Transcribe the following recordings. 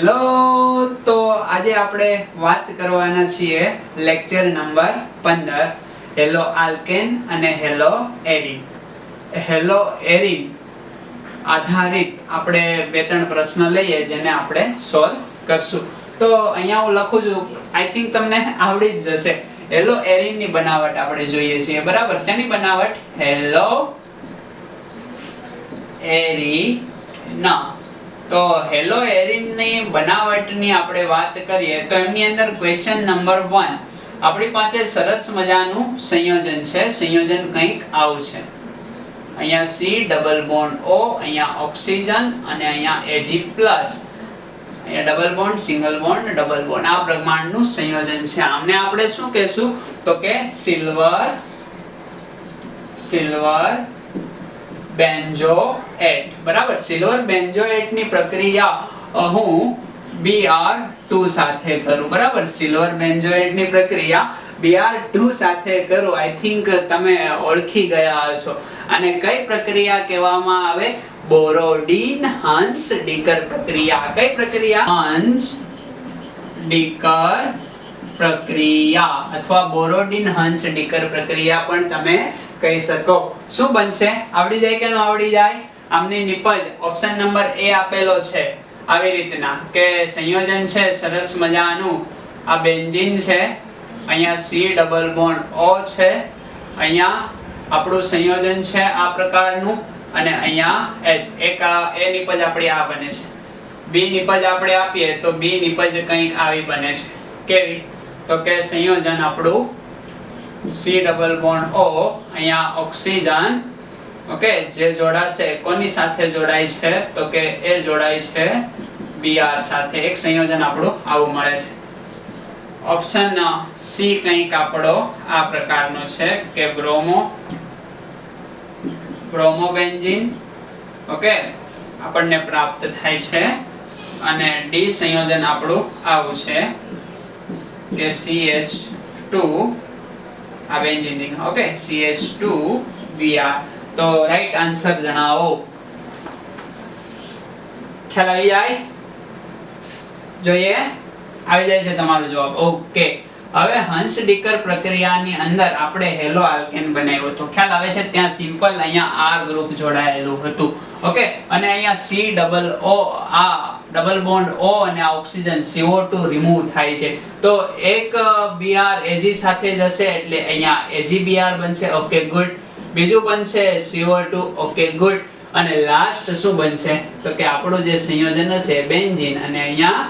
Hello, તો આજે આપણે વાત કરવાના છીએ લેક્ચર નંબર 15 હેલો આલ્કેન અને હેલો એરિન. હેલો એરિન આધારિત આપણે બે ત્રણ પ્રશ્ન લઈએ જેને આપણે સોલ્વ કરશું. તો અહીંયા હું લખું છું, આઈ થિંક તમને આવડી જ જશે. હેલો એરિન ની બનાવટ આપણે જોઈએ છીએ, બરાબર? શેની બનાવટ? Hello arene. તો હેલો એરિન ની બનાવટની આપણે વાત કરીએ તો એમની અંદર ક્વેશ્ચન નંબર 1 આપણી પાસે સરસ મજાનું સંયોજન છે. સંયોજન કંઈક આવું છે. અહીંયા C ડબલ બોન્ડ O, અહીંયા ઓક્સિજન અને અહીંયા Ag+. અહીંયા double bond, single bond, double bond, આ પ્રમાણનું સંયોજન છે. આમને આપણે શું કહેશું? તો કે સિલ્વર બેન્ઝોએટ. બરાબર? સિલ્વર બેન્ઝોએટ ની પ્રક્રિયા હું Br2 સાથે કરું. બરાબર? સિલ્વર બેન્ઝોએટ ની પ્રક્રિયા Br2 સાથે કરું. આઈ થિંક તમે ઓળખી ગયા હશો. અને કઈ પ્રક્રિયા કહેવામાં આવે? બોરોડીન-હન્સ-ડીકર પ્રક્રિયા. કઈ પ્રક્રિયા? હન્સ-ડીકર પ્રક્રિયા અથવા બોરોડીન-હન્સ-ડીકર પ્રક્રિયા પણ તમે કહી શકો. શું બનશે? આવડી જાય કે ન આવડી જાય? આમની નિપજ ઓપ્શન નંબર A આપેલો છે આવી રીતના કે સંયોજન છે સરસ મજાનું. આ બેન્ઝીન છે, અહીંયા C ડબલ બોન્ડ O છે, અહીંયા આપણું સંયોજન છે આ પ્રકારનું, અને અહીંયા H. એક A નિપજ આપણી આ બને છે. B નિપજ આપણે આપીએ તો B નિપજ કંઈક આવી બને છે. કેવી? તો કે સંયોજન આપણું C ડબલ બોન્ડ O, અહીંયા ઓક્સિજન, ઓકે, જે જોડાશે કોની સાથે જોડાય છે? તો કે એ જોડાય છે Br સાથે. એક સંયોજન આપણું આવું મળે છે. ઓપ્શન C કંઈક આપણો આ પ્રકારનો છે કે બ્રોમોબેન્ઝીન, ઓકે, આપણને પ્રાપ્ત થાય છે. અને D સંયોજન આપણું આવું છે કે CH2 આ બેન્ઝીન, ઓકે, CH2Br. તો રાઈટ આન્સર જણાવો. ખ્યાલ આવી જાય? જોઈએ આવી જાય છે તમારો જવાબ. ઓકે, હવે હન્સ-ડીકર પ્રક્રિયાની અંદર આપણે હેલો આલ્કેન બનાવ્યો તો ખ્યાલ આવે છે? ત્યાં સિમ્પલ અહીંયા R ગ્રુપ જોડાયેલું હતું, ઓકે, અને અહીંયા C ડબલ O, આ ડબલ બોન્ડ O અને આ ઓક્સિજન CO2 રિમૂવ થાય છે. તો એક Br Ag સાથે જશે એટલે અહીંયા AgBr બનશે, ઓકે ગુડ. બીજું બનશે CO2, ઓકે ગુડ. અને લાસ્ટ શું બનશે? તો કે આપણું જે સંયોજન હશે બેન્ઝીન, અને અહીંયા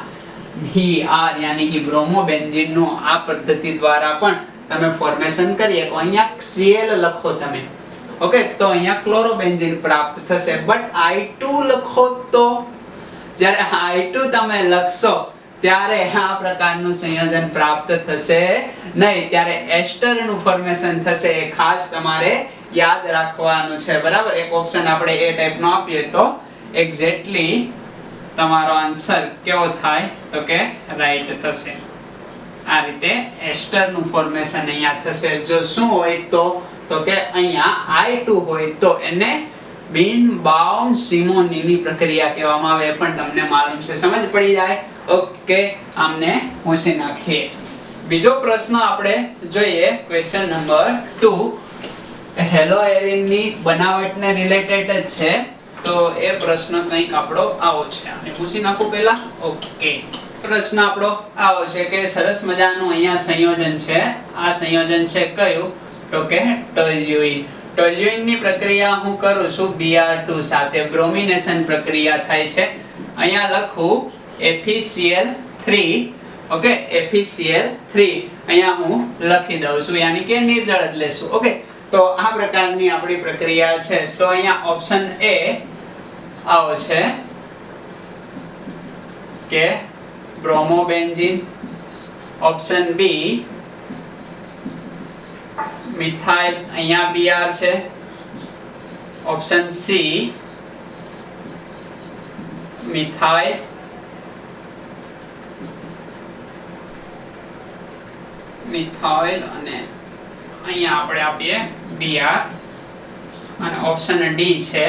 Br યાની કે બ્રોમોબેન્ઝીન નું આ પદ્ધતિ દ્વારા પણ તમે ફોર્મેશન કરી શકો. અહીંયા Cl લખો તમે, ઓકે, તો અહીંયા ક્લોરોબેન્ઝીન પ્રાપ્ત થશે. બટ I2 લખો તો જ્યારે I2 તમે લખશો ત્યારે આ પ્રકારનું સંયોજન પ્રાપ્ત થશે નહીં. ત્યારે એસ્ટર નું ફોર્મેશન થશે. એ ખાસ તમારે યાદ રાખવાનું છે, બરાબર? એક ઓપ્શન આપણે એ ટાઈપ નો આપીએ તો એક્ઝેક્ટલી તમારો આન્સર કેવો થાય? તો કે રાઈટ થશે. આ રીતે એસ્ટર નું ફોર્મેશન અહીંયા થશે. જો શું હોય તો કે અહીંયા I2 હોય તો એને બિન બાઉન્ડ સિમોનીની પ્રક્રિયા કહેવામાં આવે. એ પણ તમને માલુમ છે, સમજ પડી જાય? ઓકે, આમને હોંસી નાખીએ. બીજો પ્રશ્ન આપણે જોઈએ, ક્વેશ્ચન નંબર 2. હેલો એરિન ની બનાવટને રિલેટેડ જ છે. તો એ પ્રશ્ન કંઈક આપણો આવો છે. અને પૂછી નાખું પહેલા. ઓકે, પ્રશ્ન આપણો આવો છે કે સરસ મજાનું અહીંયા સંયોજન છે. આ સંયોજન છે કયું? તો કે ટોલ્યુઇન. ટોલ્યુઇન ની પ્રક્રિયા હું કરું છું Br2 સાથે. બ્રોમિનેશન પ્રક્રિયા થાય છે. અહીંયા લખું FeCl3, ઓકે, FeCl3 અહીંયા હું લખી દઉં છું, યાની કે નિર્જળ જ લેશું, ઓકે. તો આ પ્રકારની આપણી પ્રક્રિયા છે. તો અહીંયા ઓપ્શન A આવો છે કે બ્રોમોબેન્ઝીન. ઓપ્શન B મિથાઇલ, અહીંયા Br છે. ઓપ્શન C મિથાઇલ, અને અહીંયા આપણે આપીએ Br. અને ઓપ્શન D છે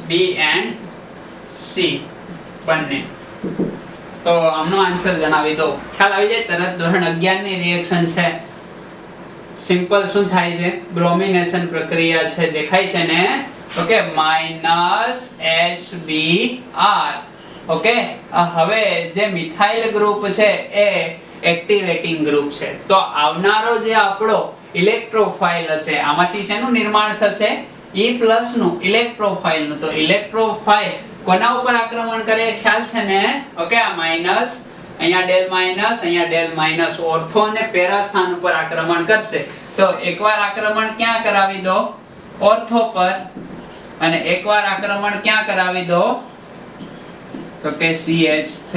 B and C બંને. તો આમનો આન્સર જણાવી દો. ખ્યાલ આવી જાય તરત. ધોરણ 11 ની રિએક્શન છે. સિમ્પલ શું થાય છે? બ્રોમિનેશન પ્રક્રિયા છે, દેખાય છે ને? Okay, -HBr. ઓકે, હવે જે મિથાઇલ ગ્રુપ છે એ એક્ટિવેટિંગ ગ્રુપ છે. તો આવનારો જે આપણો ઇલેક્ટ્રોફાઇલ હશે, આમાંથી શેનું નિર્માણ થશે? E+ નું, ઇલેક્ટ્રોફાઇલ નું. તો ઇલેક્ટ્રોફાઇલ કોના ઉપર આક્રમણ કરે? ખ્યાલ છે ને? ઓકે, આ માઈનસ, અહીંયા ડેલ માઈનસ, અહીંયા ડેલ માઈનસ, ઓર્થો અને પેરા સ્થાન ઉપર આક્રમણ કરશે. તો એકવાર આક્રમણ ક્યાં કરાવી દો? ઓર્થો પર. અને એકવાર આક્રમણ ક્યાં કરાવી દો? તો કે CH3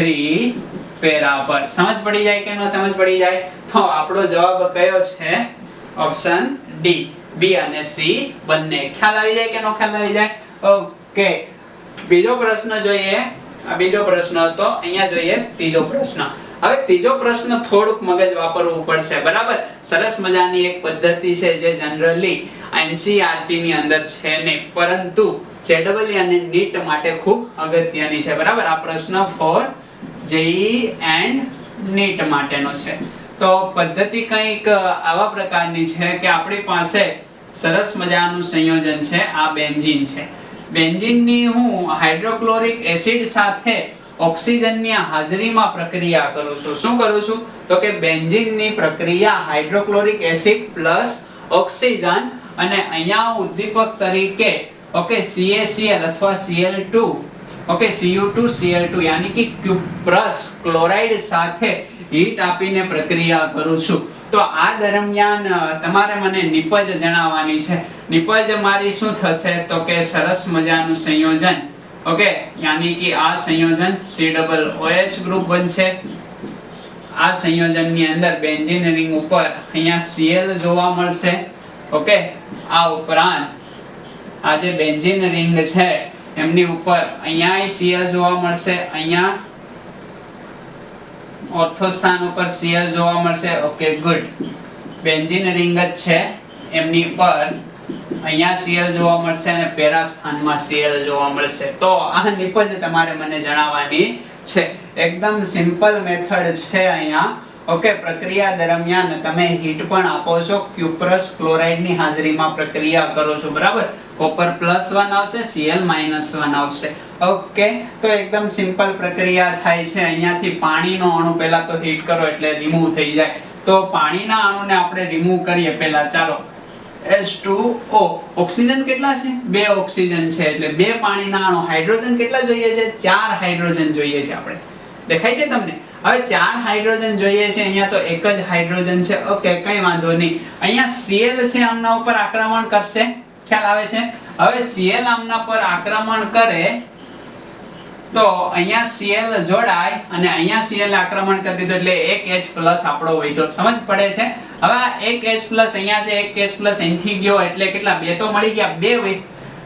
પેરા પર. સમજ પડી જાય કે ન સમજ પડી જાય? તો આપણો જવાબ કયો છે? Option D. બી અને સી બંને. ખ્યાલ આવી જાય કે ન ખ્યાલ આવી જાય? ઓકે, બીજો પ્રશ્ન જોઈએ. આ બીજો પ્રશ્ન હતો. અહીંયા જોઈએ ત્રીજો પ્રશ્ન. હવે ત્રીજો પ્રશ્ન થોડુંક મગજ વાપરવું પડશે, બરાબર? સરસ મજાની એક પદ્ધતિ છે જે જનરલી NCERT ની અંદર છે ને, પરંતુ JEE અને NEET માટે ખૂબ અગત્યની છે, બરાબર? આ પ્રશ્ન ફોર JEE એન્ડ NEET માટેનો છે. તો પદ્ધતિ કંઈક આવા પ્રકારની છે કે આપણી પાસે સરસ મજાનું સંયોજન છે. આ બેન્ઝીન છે. બેન્ઝીનની હું હાઇડ્રોક્લોરિક એસિડ સાથે ઓક્સિજનની હાજરીમાં પ્રક્રિયા કરું છું. શું કરું છું? તો કે બેન્ઝીનની પ્રક્રિયા હાઇડ્રોક્લોરિક એસિડ પ્લસ ઓક્સિજન, અને અહીંયા ઉદ્દીપક તરીકે ઓકે CaCl અથવા Cl2, ઓકે Cu2Cl2 યાની કે ક્યુપ્રસ ક્લોરાઇડ સાથે હીટ આપીને પ્રક્રિયા કરું છું. તો આ દરમિયાન તમારે મને નિપજ જણાવવાની છે. નિપજ મારી શું થશે? તો કે સરસ મજાનું સંયોજન, ઓકે યાની કે આ સંયોજન COOH ગ્રુપ બનશે. આ સંયોજનની અંદર બેન્ઝીન રિંગ ઉપર અહીંયા Cl જોવા મળશે. ઓકે, આ ઉપરાંત આ જે બેન્ઝીન રિંગ છે એમની ઉપર અહીંયા Cl જોવા મળશે, અહીંયા ઓર્થો સ્થાન ઉપર Cl જોવા મળશે. Okay, good. બેન્ઝીન રિંગ જ છે, એમની પર અહીંયા Cl જોવા મળશે અને પેરા સ્થાનમાં Cl જોવા મળશે. તો આ નિપજ તમારે મને જણાવવાની છે. એકદમ સિમ્પલ મેથડ છે અહીંયા. ઓકે, પ્રક્રિયા દરમિયાન તમે હીટ પણ આપો છો, ક્યુપ્રસ ક્લોરાઇડ ની હાજરીમાં પ્રક્રિયા કરો છો, બરાબર? કોપર +1 આવશે, Cl -1 આવશે. ઓકે, તો એકદમ સિમ્પલ પ્રક્રિયા થાય છે. અહીંયાથી પાણીનો અણુ પહેલા તો હીટ કરો એટલે રિમૂવ થઈ જાય. તો પાણીના અણુને આપણે રિમૂવ કરીએ પહેલા. ચાલો, H2O. ઓક્સિજન કેટલા છે? 2 ઓક્સિજન છે એટલે 2 પાણીના અણુ. હાઇડ્રોજન કેટલા જોઈએ છે? 4 હાઇડ્રોજન જોઈએ છે આપણે. દેખાય છે તમને? હવે 4 હાઇડ્રોજન જોઈએ છે. અહીંયા તો એક જ હાઇડ્રોજન છે. ઓકે, કઈ વાંધો નહીં. અહીંયા Cl છે, આમના ઉપર આક્રમણ કરશે. ખ્યાલ આવે છે? હવે Cl આમના પર આક્રમણ કરે તો અહીંયા Cl જોડાય અને અહીંયા Cl આક્રમણ કરી દીધું એટલે એક H+ આપણો વધ્યો. સમજ પડે છે? હવે આ એક H+ અહીંયા છે, એક H+ અહીંથી ગયો એટલે કેટલા? 2 તો મળી ગયા, 2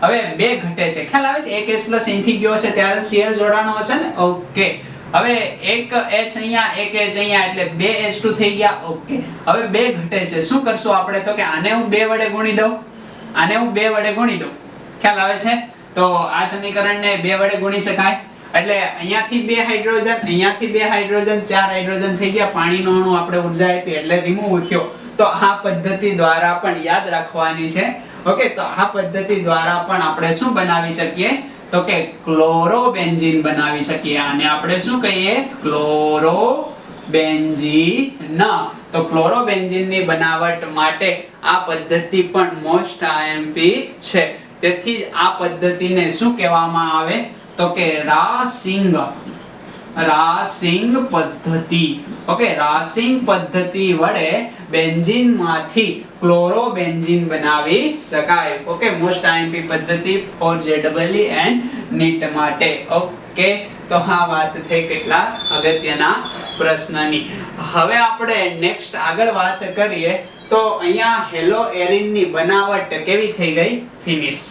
હવે 2 ઘટે છે. ખ્યાલ આવે છે? એક H+ અહીંથી ગયો છે ત્યારે Cl જોડાણો હશે ને. ઓકે, હવે એક H અહીંયા, એક H અહીંયા એટલે 2 H2 થઈ ગયા. ઓકે, હવે 2 ઘટે છે. શું કરશું આપણે? તો કે આને હું 2 વડે ગુણી દઉં, આને હું 2 વડે ગુણી દઉં. ખ્યાલ આવે છે? તો આ સમીકરણને 2 વડે ગુણી શકાય. એટલે અહીંયાથી 2 હાઇડ્રોજન, અહીંયાથી 2 હાઇડ્રોજન, 4 હાઇડ્રોજન થઈ ગયા. પાણીનો અણુ આપણે ઉર્જા આપી એટલે રિમૂવ થયો. તો આ પદ્ધતિ દ્વારા પણ યાદ રાખવાની છે. ઓકે, તો આ પદ્ધતિ દ્વારા પણ આપણે શું બનાવી શકીએ? તો કે ક્લોરોબેન્ઝીન બનાવી શકીએ. આને આપણે શું કહીએ? ક્લોરોબેન્ઝીન. તો ક્લોરોબેન્ઝીનની બનાવટ માટે આ પદ્ધતિ પણ મોસ્ટ IMP છે. તેથી આ પદ્ધતિને શું કહેવામાં આવે? તો કે રાસિંગ પદ્ધતિ. ઓકે, રાસિંગ પદ્ધતિ વડે બેન્ઝીનમાંથી ક્લોરોબેન્ઝીન બનાવી શકાય. ઓકે, મોસ્ટ IMP પદ્ધતિ ફોર JEE એન્ડ NEET માટે. ઓકે, તો આ વાત થઈ કેટલાક અગત્યના પ્રશ્નની. હવે આપણે નેક્સ્ટ આગળ વાત કરીએ તો અહીંયા હેલો એરિનની બનાવટ કેવી થઈ ગઈ? ફિનિશ.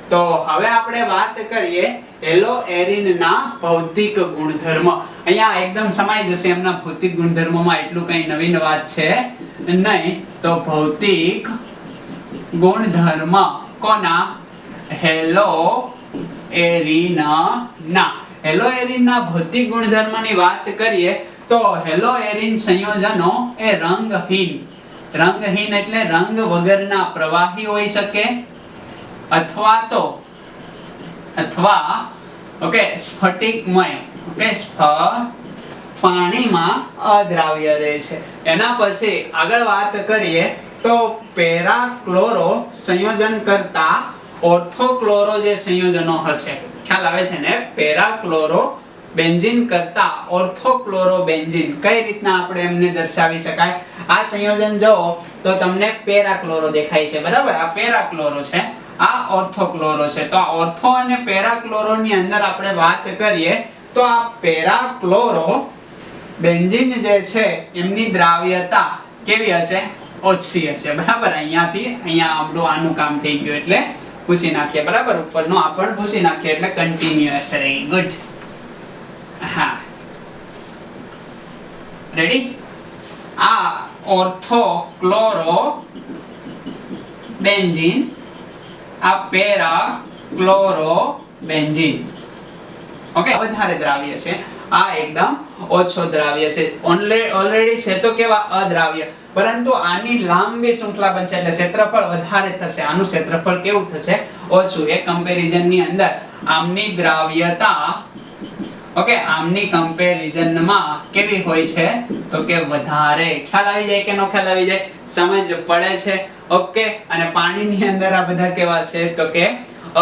તો હવે આપણે વાત કરીએ હેલો એરિનના ભૌતિક ગુણધર્મ. અહીંયા એકદમ સમાઈ જશે એમના ભૌતિક ગુણધર્મમાં, એટલું કઈ નવીન વાત છે નહીં. તો ભૌતિક ગુણધર્મ કોના? હેલો એરિનના. હેલોએરિનના ભૌતિક ગુણધર્મની વાત કરીએ તો હેલોએરિન સંયોજનો એ રંગહીન એટલે રંગ વગરના પ્રવાહી હોઈ શકે અથવા ઓકે સ્ફટિકમય ઓકે પાણીમાં અદ્રાવ્ય રહે છે. એના પછી આગળ વાત કરીએ તો પેરાક્લોરો સંયોજન કરતા ઓર્થોક્લોરો જે સંયોજનો હશે, ખ્યાલ આવે છે ને, પેરાક્લોરો બેન્ઝીન કરતા ઓર્થોક્લોરો બેન્ઝીન કઈ રીતના આપણે એમને દર્શાવી શકાય? આ સંયોજન જો તો તમને પેરાક્લોરો દેખાય છે, બરાબર? આ પેરાક્લોરો છે, આ ઓર્થોક્લોરો છે. તો આ ઓર્થો અને પેરાક્લોરો ની અંદર આપણે વાત કરીએ તો આ પેરાક્લોરો બેન્ઝીન જે છે એમની દ્રાવ્યતા કેવી હશે? ઓછી હશે, બરાબર? અહીંયા આપણું આનું કામ થઈ ગયું એટલે પૂછી નાખીએ, બરાબર? ઉપરનો આ પણ પૂછી નાખીએ એટલે કન્ટિન્યુઅસ રહે. ગુડ. હા, રેડી? આ ઓર્થોક્લોરો બેન્ઝીન, આ પેરાક્લોરો બેન્ઝીન ઓકે વધારે દ્રાવ્ય છે, આ એકદમ ઓછો દ્રાવ્ય છે. ઓલરેડી છે તો કેવા અદ્રાવ્ય, પરંતુ આની લાંબી શૃંખલા બનશે એટલે ક્ષેત્રફળ વધારે થશે, આનું ક્ષેત્રફળ કેવું થશે? ઓછું. એ કમ્પેરિઝન ની અંદર આમની દ્રાવ્યતા ઓકે આમની કમ્પેરિઝન માં કેવી હોય છે તો કે વધારે. ખ્યાલ આવી જાય કે નો ખ્યાલ આવી જાય? સમજ પડે છે? ઓકે. અને પાણીની અંદર આ બધા કેવા છે તો કે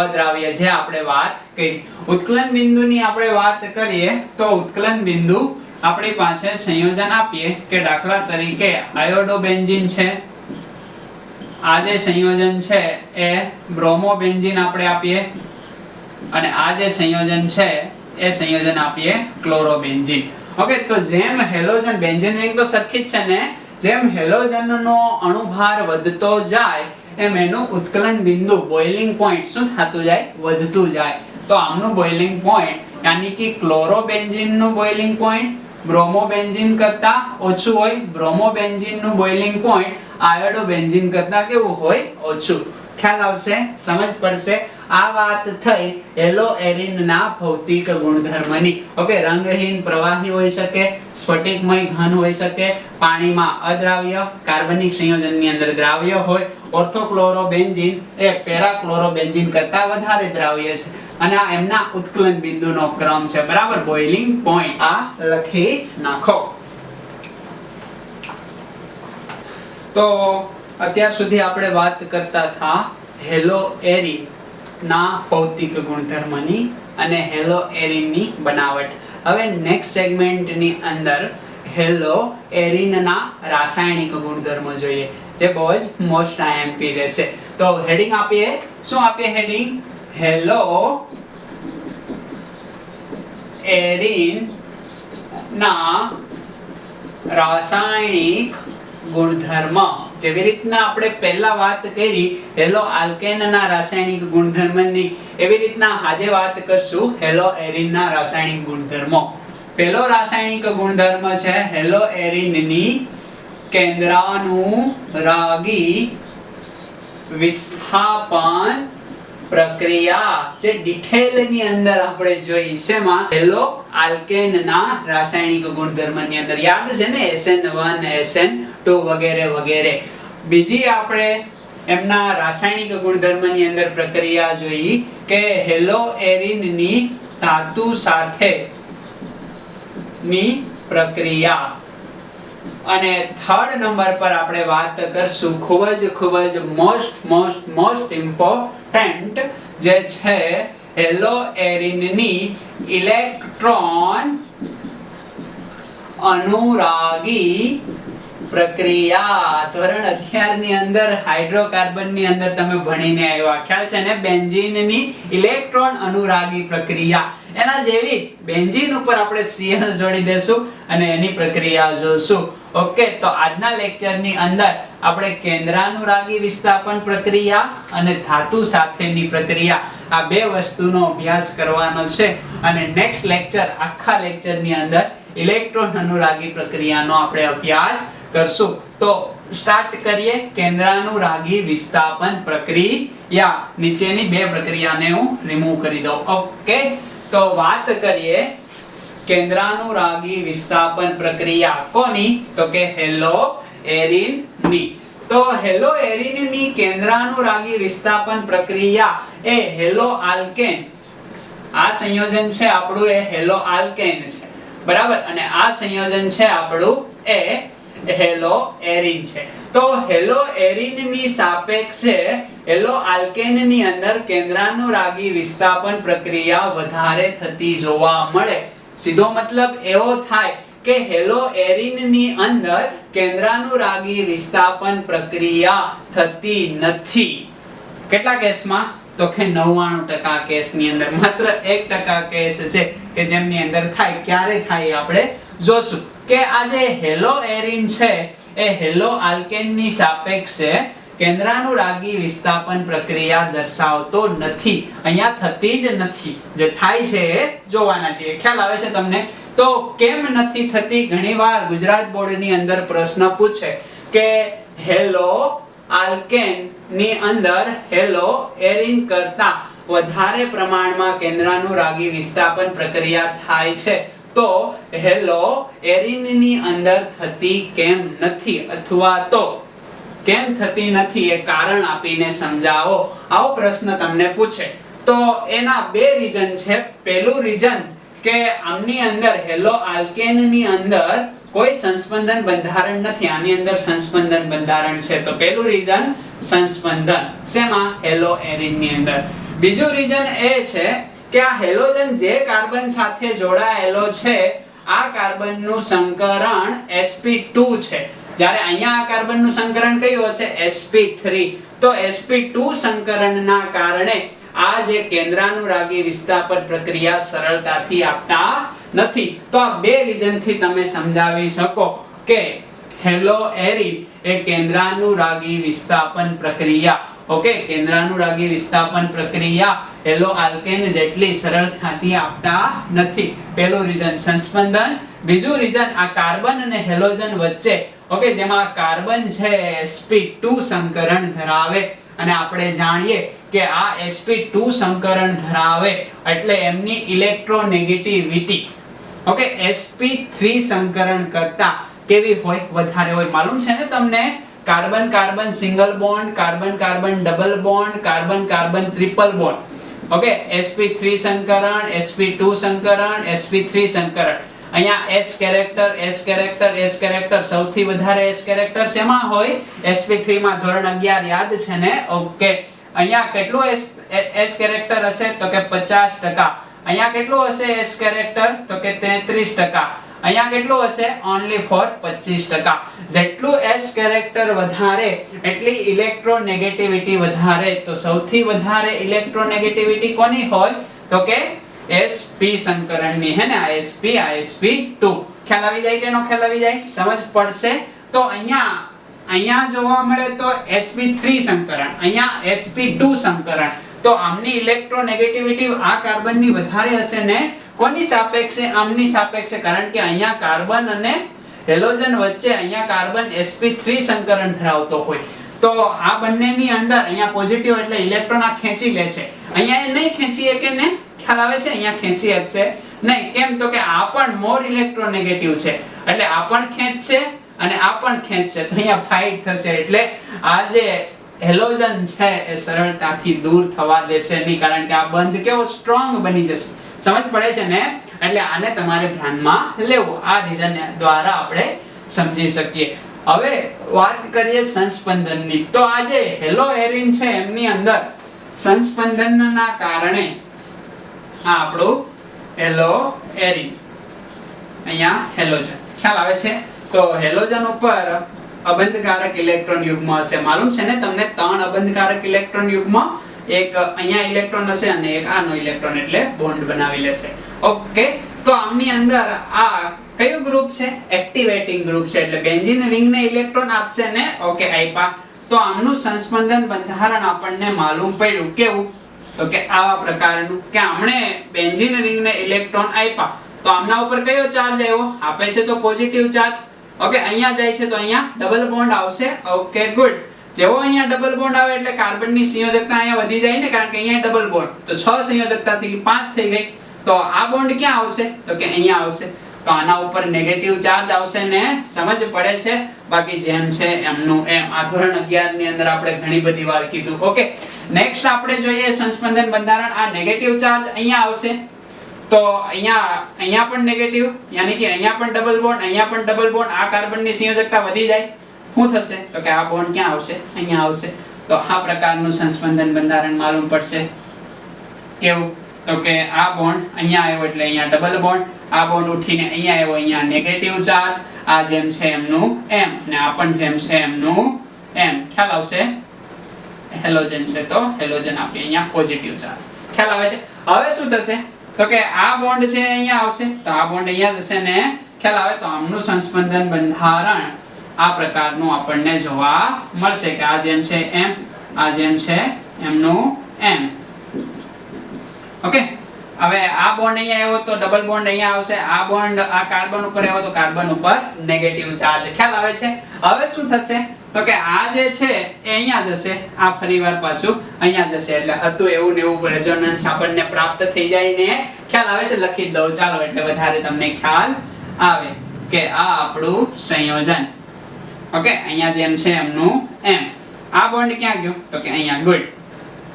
અદ્રાવ્ય, જે આપણે વાત કરી. ઉત્કલન બિંદુની આપણે વાત કરીએ તો ઉત્કલન બિંદુ આપણી પાસે સંયોજન આપીએ કે દાખલા તરીકે આયોડોબેન્ઝીન છે, આ જે સંયોજન છે એ બ્રોમોબેન્ઝીન આપણે આપીએ, અને આ જે સંયોજન છે એ સંયોજન આપીએ ક્લોરોબેન્ઝીન. ઓકે, તો જેમ હેલોજન, બેન્ઝીન રિંગ તો સરખી જ છે ને, જેમ હેલોજનનો અણુભાર વધતો જાય એમ એનું ઉત્કલન બિંદુ બોઇલિંગ પોઈન્ટ શું થતું જાય? વધતું જાય. તો આમનું બોઇલિંગ પોઈન્ટ યાની કે ક્લોરોબેન્ઝીન નું બોઇલિંગ પોઈન્ટ બ્રોમોબેન્ઝીન કરતા ઓછું હોય, બ્રોમોબેન્ઝીન નું બોઇલિંગ પોઈન્ટ આયોડોબેન્ઝીન કરતા કેવું હોય? ઓછું. ખ્યાલ આવશે? સમજ પડશે? આ વાત થઈ હેલોએરિનના ભૌતિક ગુણધર્મની. ઓકે, રંગહીન પ્રવાહી હોઈ શકે, સ્ફટિકમય ઘન હોઈ શકે, પાણીમાં અદ્રાવ્ય, કાર્બનિક સંયોજનની અંદર દ્રાવ્ય હોય, ઓર્થોક્લોરોબેન્ઝીન એ પેરાક્લોરોબેન્ઝીન કરતા વધારે દ્રાવ્ય છે, અને આ એમના ઉત્કલન બિંદુનો ક્રમ છે, બરાબર? બોઇલિંગ પોઈન્ટ આ લખી નાખો. તો અત્યાર સુધી આપણે વાત કરતા હતા હેલોએરિન ના ભૌતિક ગુણધર્મની અને હેલોએરિનની બનાવટ. હવે નેક્સ્ટ સેગમેન્ટની અંદર હેલોએરિનના રાસાયણિક ગુણધર્મો જોઈએ, જે બહુ જ મોસ્ટ આઈએમપી રહેશે. તો હેડિંગ આપીએ, શું આપીએ હેડિંગ? હેલોએરિન ના રાસાયણિક ગુણધર્મ. જેવી રીતના આપણે પહેલા વાત કરી હેલો આલ્કેનના રાસાયણિક ગુણધર્મની, એવી રીતના આજે વાત કરશું હેલોએરિનના રાસાયણિક ગુણધર્મો. પહેલો રાસાયણિક ગુણધર્મ છે હેલોએરિનની કેન્દ્રાનુરાગી વિસ્થાપન પ્રક્રિયા, જે ડિટેલની અંદર આપણે જોઈ શેમાં? હેલો આલ્કેનના રાસાયણિક ગુણધર્મની અંદર. યાદ છે ને, SN1 SN2 વગેરે વગેરે. બીજી આપણે એમના રાસાયણિક ગુણધર્મની અંદર પ્રક્રિયા જોઈ કે હેલોએરિનની ધાતુ સાથે ની પ્રક્રિયા. અને થર્ડ નંબર પર આપણે વાત કરશું ખૂબ જ મોસ્ટ ઇમ્પોર્ટન્ટ, જે છે હેલોએરિનની ઇલેક્ટ્રોન અનુરાગી પ્રક્રિયા. ધોરણ 11 ની અંદર હાઇડ્રોકાર્બન ની અંદર તમે ભણીને આવ્યા, ખ્યાલ છે ને? બેન્ઝીનની ઇલેક્ટ્રોન અનુરાગી પ્રક્રિયા. એના જેવી જ બેન્ઝીન ઉપર આપણે Cl જોડી દેશું અને એની પ્રક્રિયા જોશું. ઓકે, તો આજના લેક્ચરની અંદર આપણે કેન્દ્રાનુરાગી વિસ્થાપન પ્રક્રિયા અને ધાતુ સાથેની પ્રક્રિયા, આ બે વસ્તુનો અભ્યાસ કરવાનો છે. અને નેક્સ્ટ લેક્ચર, આખા લેક્ચરની અંદર ઇલેક્ટ્રોન અનુરાગી પ્રક્રિયાનો આપણે અભ્યાસ કરશું. તો સ્ટાર્ટ કરીએ કેન્દ્રાનુરાગી વિસ્થાપન પ્રક્રિયા. નીચેની બે પ્રક્રિયાને હું રિમૂવ કરી દઉં. ઓકે, તો વાત કરીએ કેન્દ્રાનુરાગી વિસ્થાપન પ્રક્રિયા કોની? તો કે હેલો એરિન ની. તો હેલો એરિન ની કેન્દ્રાનુરાગી વિસ્થાપન પ્રક્રિયા એ હેલો આલ્કેન, આ સંયોજન છે આપણું એ હેલો આલ્કેન છે, બરાબર, અને આ સંયોજન છે આપણું એ હેલો એરિન છે. તો હેલો એરિન ની સાપેક્ષે હેલો આલ્કેન ની અંદર કેન્દ્રાનુરાગી વિસ્થાપન પ્રક્રિયા વધારે થતી જોવા મળે. સીધો મતલબ એવો થાય કે હેલો એરિન ની અંદર કેન્દ્રાનુરાગી વિસ્થાપન પ્રક્રિયા થતી નથી. કેટલા કેસમાં? તો કે 99% કેસની અંદર. માત્ર 1% કેસ છે કે જેમની અંદર થાય. ક્યારે થાય આપણે જોશું કે આ જે હેલો એરિન છે એ હેલો આલ્કેન ની સાપેક્ષે કેન્દ્રાનુરાગી વિસ્થાપન પ્રક્રિયા દર્શાવતો નથી, અહીંયા થતી જ નથી. જે થાય છે એ જોવાના છે. ખ્યાલ આવે છે તમને? તો કેમ નથી થતી? ઘણીવાર ગુજરાત બોર્ડની અંદર પ્રશ્ન પૂછે કે હેલો આલ્કેન ની અંદર હેલો એરિન કરતા વધારે પ્રમાણમાં કેન્દ્રાનુરાગી વિસ્થાપન પ્રક્રિયા થાય છે, તો હેલો એરિન ની અંદર થતી કેમ નથી, અથવા તો કેમ થતી નથી એ કારણ આપીને સમજાવો, આવો પ્રશ્ન તમને પૂછે. તો એના બે રીઝન છે. પહેલું રીઝન કે આમની અંદર હેલો આલ્કેન ની અંદર કોઈ સંસ્પંદન બંધારણ નથી, આની અંદર સંસ્પંદન બંધારણ છે. તો પહેલું રીઝન સંસ્પંદન શેમાં? હેલો એરિન ની અંદર. બીજું રીઝન એ છે કે આ હેલોજન જે કાર્બન સાથે જોડાયેલો છે આ કાર્બનનું સંકરણ sp2 છે, જ્યારે અહીંયા આ કાર્બનનું સંકરણ કયું હશે? sp3. તો sp2 સંકરણના કારણે આ જે કેન્દ્રાનુરાગી વિસ્થાપન પ્રક્રિયા સરળતાથી આપતા નથી. તો આ બે રીઝન થી તમે સમજાવી શકો કે હેલો એરિન એ કેન્દ્રાનુરાગી વિસ્થાપન પ્રક્રિયા, ઓકે, કેન્દ્રાનુરાગી વિસ્થાપન પ્રક્રિયા હેલો આલ્કેન જેટલી સરળતાથી આપતા નથી. પહેલું રીઝન સંસ્પંદન, બીજું રીઝન આ કાર્બન અને હેલોજન વચ્ચે, ઓકે, જેમાં કાર્બન છે sp2 સંકરણ ધરાવે, અને આપણે જાણીએ કે આ sp2 સંકરણ ધરાવે એટલે એમની ઇલેક્ટ્રોનેગેટિવિટી, ઓકે, sp3 સંકરણ કરતા કેવી હોય? વધારે હોય. માલુમ છે ને તમને? Carbon carbon single bond, carbon carbon double bond, carbon carbon triple bond, okay, sp3 સંકરણ, sp2 સંકરણ, sp3 સંકરણ. અહીંયા s character, s character, s character, સૌથી વધારે s કેરેક્ટર શેમાં હોય? sp3 માં. ધોરણ 11 યાદ છે ને? ઓકે. અહીંયા કેટલું s કેરેક્ટર હશે? તો કે 50%. અહીંયા કેટલું હશે s કેરેક્ટર? તો કે 33%. અહીંયા કેટલું હશે? Only four 25%. જેટલું s કેરેક્ટર વધારે એટલી ઇલેક્ટ્રોનેગેટિવિટી વધારે. તો સૌથી વધારે ઇલેક્ટ્રોનેગેટિવિટી કોની હોય? તો કે sp સંકરણની, હે ને? આ sp, આ sp2. ખ્યાલ આવી જાય કે નો ખ્યાલ આવી જાય? સમજ પડશે? તો અહીંયા જોવા મળે તો sp3 સંકરણ, અહીંયા sp2 સંકરણ. તો આમની ઇલેક્ટ્રોનેગેટિવિટી આ કાર્બનની વધારે હશે ને કોની સાપેક્ષે? આમની સાપેક્ષે. કારણ કે અહીંયા કાર્બન અને હેલોજન વચ્ચે અહીંયા કાર્બન sp3 સંકરણ ધરાવતો હોય. તો આ બંનેની અંદર અહીંયા પોઝિટિવ એટલે ઇલેક્ટ્રોન આ ખેંચી લેશે. અહીંયા એ નહીં ખેંચી શકે ને? ખ્યાલ આવે છે? અહીંયા ખેંચી શકશે નહીં. કેમ? તો કે આ પણ મોર ઇલેક્ટ્રોનેગેટિવ છે, એટલે આ પણ ખેંચશે અને આ પણ ખેંચશે, તો અહીંયા ફાઇટ થશે. એટલે આ જે હેલોજન છે એ સરળતાથી દૂર થવા દેશે નહીં, કારણ કે આ બંધ કેવો સ્ટ્રોંગ બની જશે. સમજ પડે છે ને? એટલે આને તમારે ધ્યાનમાં લેવું. આ રીઝન દ્વારા આપણે સમજી શકીએ. હવે વાત કરીએ સંસ્પંદનની. તો આ જે હેલો એરિન છે એમની અંદર સંસ્પંદનના કારણે આ આપણું હેલો એરિન, અહીંયા હેલોજન. ખ્યાલ આવે છે? તો હેલોજન ઉપર અબંધકારક ઇલેક્ટ્રોન યુગ્મ હશે. માલુમ છે ને તમને? 3 અબંધકારક ઇલેક્ટ્રોન યુગ્મ, એક અહીંયા ઇલેક્ટ્રોન હશે અને એક આનો ઇલેક્ટ્રોન, એટલે બોન્ડ બનાવી લેશે. ઓકે. તો આમની અંદર આ કયું ગ્રુપ છે? એક્ટિવેટિંગ ગ્રુપ છે, એટલે બેન્ઝીન રિંગને ઇલેક્ટ્રોન આપશે ને? ઓકે, આપ્યા. તો આમનું સંસ્પંદન બંધારણ આપણને માલુમ પડ્યું. કેવું? તો કે આવા પ્રકારનું કે આમણે બેન્ઝીન રિંગને ઇલેક્ટ્રોન આપ્યા તો આમના ઉપર કયો ચાર્જ આવ્યો? આપે છે તો પોઝિટિવ ચાર્જ. ઓકે, અહીંયા જાય છે તો અહીંયા ડબલ બોન્ડ આવશે. Okay, good. જેવો અહીંયા ડબલ બોન્ડ આવે એટલે કાર્બનની સંયોજકતા અહીંયા વધી જાય ને, કારણ કે અહીંયા ડબલ બોન્ડ, તો 6 સંયોજકતા થઈ ગઈ, 5 થઈ ગઈ. તો આ બોન્ડ ક્યાં આવશે તો કે અહીંયા આવશે, તો આના ઉપર નેગેટિવ ચાર્જ આવશે ને સમજ પડે છે, બાકી જેમ છે એમનું એમ. આ ધોરણ 11 ની અંદર આપણે ઘણી બધી વાર કીધું. ઓકે, નેક્સ્ટ આપણે જોઈએ સંસ્પંદન બંધારણ. આ નેગેટિવ ચાર્જ અહીંયા આવશે, તો અહીંયા પણ નેગેટિવ, યાની કે અહીંયા પણ ડબલ બોન્ડ, અહીંયા પણ ડબલ બોન્ડ, આ કાર્બનની સંયોજકતા વધી જાય. શું થશે તો કે આ બોન્ડ ક્યાં આવશે અહીંયા આવશે. તો આ પ્રકારનું સંસ્પંદન બંધારણ માલુમ પડશે. કેવું તો કે આ બોન્ડ અહીંયા આવ્યો એટલે અહીંયા ડબલ બોન્ડ, આ બોન્ડ ઉઠીને અહીંયા આવ્યો, અહીંયા નેગેટિવ ચાર્જ, આ જેમ છે એમનું એમ અને આ પણ જેમ છે એમનું એમ. ખ્યાલ આવશે? હેલોજન છે તો હેલોજન આપીએ અહીંયા પોઝિટિવ ચાર્જ. ખ્યાલ આવે છે? હવે શું થશે તો કે આ બોન્ડ છે અહીંયા આવશે, તો આ બોન્ડ અહીંયા જશે ને. ખ્યાલ આવે? તો આમનું સંસ્પંદન બંધારણ આ પ્રકારનું આપણને જોવા મળશે કે આ જેમ છે એમ, આ જેમ છે એમનું એમ. ઓકે, હવે આ બોન્ડ અહીંયા આવ્યો તો ડબલ બોન્ડ અહીંયા આવશે, આ બોન્ડ આ કાર્બન ઉપર આવ્યો તો કાર્બન ઉપર નેગેટિવ ચાર્જ. ખ્યાલ આવે છે? હવે શું થશે તો કે આ જે છે એ અહીંયા જશે, આ ફરીવાર પાછું અહીંયા જશે, એટલે હતું એવું ને એવું રેઝોનન્સ આપણને પ્રાપ્ત થઈ જાય ને. ખ્યાલ આવે છે? લખી દઉં ચાલો, એટલે વધારે તમને ખ્યાલ આવે કે આ આપણું સંયોજન. ઓકે, અહીંયા જેમ છે એમનું એમ. આ બોન્ડ ક્યાં ગયો તો કે અહીંયા. ગુડ.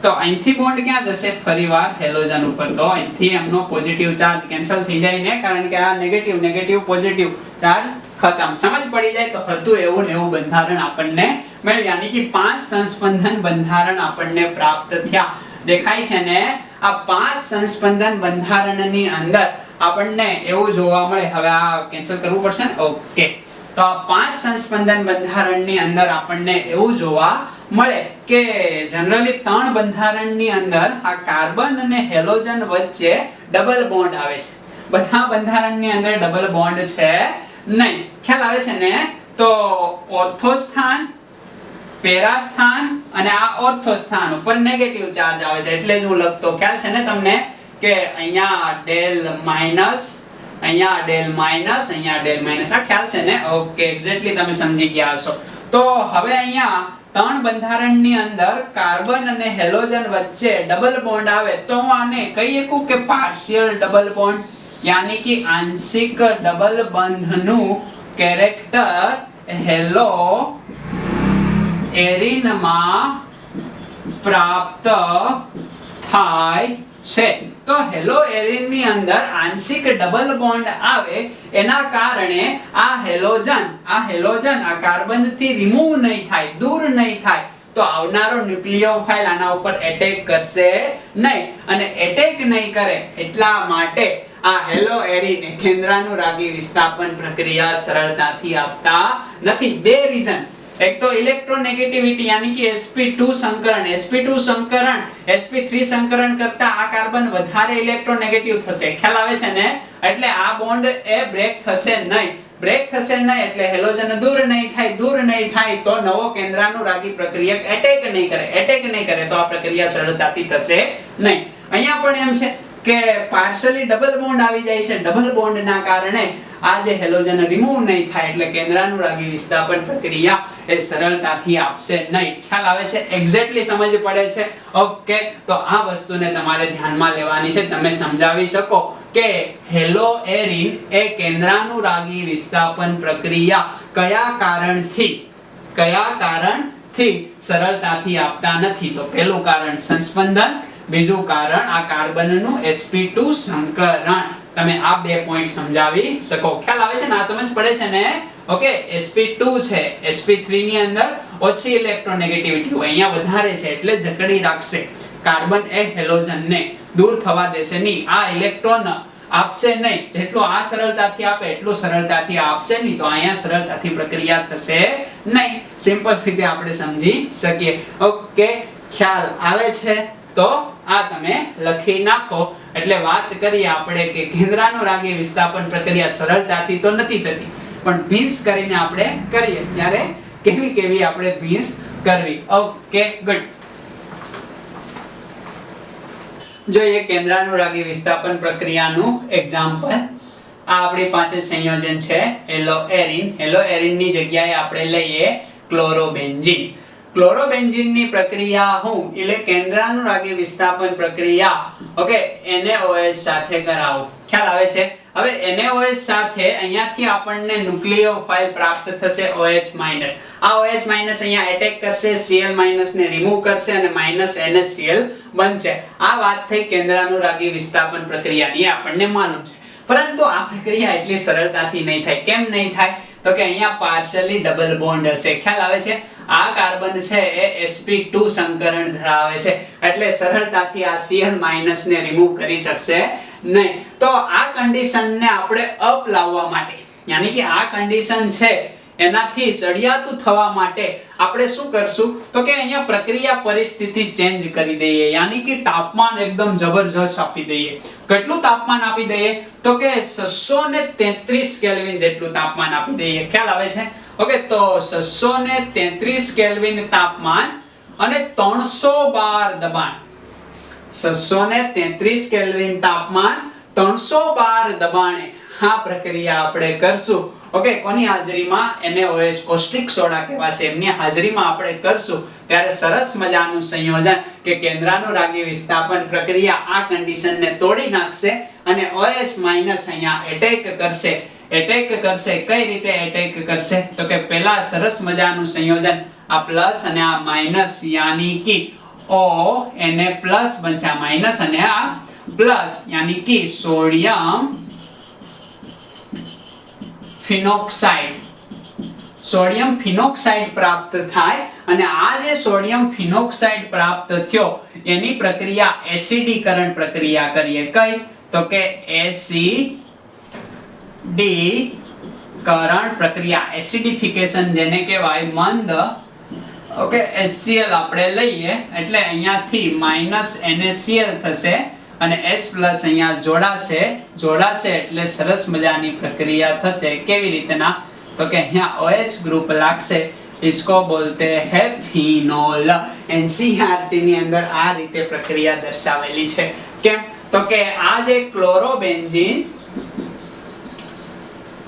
તો અહીંથી બોન્ડ ક્યાં જશે ફરીવાર હેલોજન ઉપર, તો અહીંથી એમનો પોઝિટિવ ચાર્જ કેન્સલ થઈ જાય ને, કારણ કે આ નેગેટિવ નેગેટિવ પોઝિટિવ ચાર્જ ખતમ. સમજ પડી જાય? તો હતું એવું ને એવું બંધારણ આપણને મળ્યું, યાની કે 5 સંસ્પંદન બંધારણ આપણને પ્રાપ્ત થયા. દેખાય છે ને? આ 5 સંસ્પંદન બંધારણની અંદર આપણને એવું જોવા મળે. હવે આ કેન્સલ કરવું પડશે ને. ઓકે, તો આ 5 સંસ્પંદન બંધારણની અંદર આપણને એવું જોવા મળે કે જનરલી 3 બંધારણની અંદર આ કાર્બન અને હેલોજન વચ્ચે ડબલ બોન્ડ આવે છે. બધા બંધારણની અંદર ડબલ બોન્ડ છે નહીં. ખ્યાલ આવે છે ને? તો ઓર્થો સ્થાન, પેરા સ્થાન અને આ ઓર્થો સ્થાન ઉપર નેગેટિવ ચાર્જ આવે છે, એટલે જ હું લખતો. ખ્યાલ છે ને તમને કે અહીંયા ડેલ માઈનસ, અહીંયા ડેલ માઈનસ, અહીંયા ડેલ માઈનસ. આ ખ્યાલ છે ને? ઓકે, એક્ઝેક્ટલી તમે સમજી ગયા હશો. તો હવે અહીંયા 3 બંધારણની અંદર કાર્બન અને હેલોજન વચ્ચે ડબલ બોન્ડ આવે તો હું આને કહી શકું કે પાર્શિયલ ડબલ બોન્ડ, યાની કે આંશિક ડબલ બંધનું કેરેક્ટર હેલો એરિનમાં પ્રાપ્ત થાય છે. તો હેલો એરિન ની અંદર આંશિક ડબલ બોન્ડ આવે એના કારણે આ હેલોજન આ કાર્બન થી રિમૂવ નહીં થાય, દૂર નહીં થાય, તો આવનારો ન્યુક્લિયોફાઇલ આના ઉપર એટેક કરશે નહીં. અને એટેક નહીં કરે એટલા માટે આ હેલો એરિન કેન્દ્રાનુરાગી વિસ્થાપન પ્રક્રિયા સરળતાથી આપતા નથી. 2 રીઝન. એક તો ઇલેક્ટ્રોનેગેટિવિટી, યાની કે sp2 સંકરણ, sp3 સંકરણ કરતા આ કાર્બન વધારે ઇલેક્ટ્રોનેગેટિવ થશે. ખ્યાલ આવે છે ને? એટલે આ બોન્ડ એ બ્રેક થશે નહીં. બ્રેક થશે નહીં એટલે હેલોજન દૂર નહીં થાય તો નવો કેન્દ્રાનુરાગી પ્રક્રિયક એટેક નહીં કરે તો આ પ્રક્રિયા સરળતાથી થશે નહીં. અહીંયા પણ એમ છે કે પાર્શિયલી ડબલ બોન્ડ આવી જાય છે. ડબલ બોન્ડના કારણે આ જે હેલોજન રિમૂવ નહીં થાય એટલે કેન્દ્રાનુરાગી વિસ્થાપન પ્રક્રિયા એ સરળતાથી આપશે નહીં. ખ્યાલ આવે છે? એક્ઝેક્ટલી સમજ પડે છે? ઓકે, તો આ વસ્તુને તમારે ધ્યાનમાં લેવાની છે. તમે સમજાવી શકો કે હેલો એરિન એ કેન્દ્રાનુરાગી વિસ્થાપન પ્રક્રિયા કયા કારણથી સરળતાથી આપતા નથી? તો પહેલું કારણ સંસ્પંદન, બીજું કારણ આ કાર્બનનું sp2 સંકરણ. તમે આ 2 પોઈન્ટ સમજાવી શકો. ખ્યાલ આવે છે ને? આ સમજ પડે છે ને? ઓકે, sp2 છે, sp3 ની અંદર ઓછી ઇલેક્ટ્રોનેગેટિવિટી હોય, અહીંયા વધારે છે એટલે જકડી રાખશે. કાર્બન એ હેલોજનને દૂર થવા દેશે નહીં, આ ઇલેક્ટ્રોન આપશે નહીં. જેટલું આ સરળતાથી આપે એટલું સરળતાથી આપશે નહીં, તો અહીંયા સરળતાથી પ્રક્રિયા થશે નહીં. સિમ્પલ રીતે આપણે સમજી શકીએ. ઓકે, ખ્યાલ આવે છે? તો આ તમે લખી નાખો. એટલે વાત કરીએ આપણે કે કેન્દ્રાનુરાગી વિસ્થાપન પ્રક્રિયા સરળતાથી તો નથી થતી, પણ ભીંસ કરીને આપણે કરીએ ત્યારે કેવી આપણે ભીંસ કરવી. Okay, good. જોઈએ કેન્દ્રાનુરાગી વિસ્થાપન પ્રક્રિયાનું એક્ઝામ્પલ. આ આપણી પાસે સંયોજન છે હેલો એરિન ની જગ્યાએ આપણે લઈએ ક્લોરોબેન્ઝીન. ક્લોરોબેન્ઝીનની પ્રક્રિયા હું એટલે કેન્દ્રાનુરાગી વિસ્થાપન પ્રક્રિયા ઓકે NaOH સાથે કરાવું. ખ્યાલ આવે છે? હવે NaOH સાથે અહીંયાથી આપણને ન્યુક્લિયોફાઇલ પ્રાપ્ત થશે OH-. આ OH- અહીંયા એટેક કરશે, Cl- ને રિમૂવ કરશે અને -NaCl બનશે. આ વાત થઈ કેન્દ્રાનુરાગી વિસ્થાપન પ્રક્રિયાની, આપણને માલુમ છે. પરંતુ આ પ્રક્રિયા એટલી સરળતાથી નહીં થાય. કેમ નહીં થાય? તો કે અહીંયા પાર્શિયલી ડબલ બોન્ડ હશે. ખ્યાલ આવે છે? આ કાર્બન છે એ sp2 સંકરણ ધરાવે છે, એટલે સરળતાથી આ Cl- ને રિમૂવ કરી શકશે નહીં. તો આ કન્ડિશનને આપણે અપ લાવવા માટે, યાની કે આ કન્ડિશન છે એનાથી ચડિયાતું થવા માટે આપણે શું કરશું? તો કે અહીંયા પ્રક્રિયા પરિસ્થિતિ ચેન્જ કરી દઈએ, યાની કે તાપમાન એકદમ જબરજસ્ત આપી દઈએ. કેટલું તાપમાન આપી દઈએ? તો કે 633 કેલ્વિન જેટલું તાપમાન આપી દઈએ. ખ્યાલ આવે છે? ઓકે, તો 633 કેલ્વિન તાપમાન અને 312 દબાણ. 633 કેલ્વિન તાપમાન 312 દબાણે આ પ્રક્રિયા આપણે કરશું. ઓકે, કોની હાજરીમાં? NaOH કોસ્ટિક સોડા કહેવાશે, એમની હાજરીમાં આપણે કરશું. ત્યારે સરસ મજાનું સંયોજન કે કેન્દ્રાનુરાગી વિસ્થાપન પ્રક્રિયા આ કન્ડિશનને તોડી નાખશે અને OH- અહીંયા એટેક કરશે. એટેક કરશે કઈ રીતે એટેક કરશે? તો કે પહેલા સરસ મજાનું સંયોજન આ પ્લસ અને આ માઈનસ, યાની કે O Na+ બનશે. આ માઈનસ અને આ પ્લસ, યાની કે સોડિયમ ફિનોક્સાઇડ. સોડિયમ ફિનોક્સાઇડ પ્રાપ્ત થાય અને આ જે સોડિયમ ફિનોક્સાઇડ પ્રાપ્ત થયો એની પ્રક્રિયા એસિડીકરણ પ્રક્રિયા કરીએ. કઈ? તો કે એસિડીકરણ પ્રક્રિયા, એસિડિફિકેશન જેને કહેવાય, મંદ ઓકે HCl આપણે લઈએ એટલે અહીંયાથી -NaCl થશે અને H+ અહીંયા જોડાશે એટલે સરસ મજાની પ્રક્રિયા થશે. કેવી રીતના? તો કે અહીંયા OH ગ્રુપ લાગશે, इसको बोलते हैं फिनोल. NCERT ની અંદર આ રીતે પ્રક્રિયા દર્શાવેલી છે. કેમ? તો કે આ જે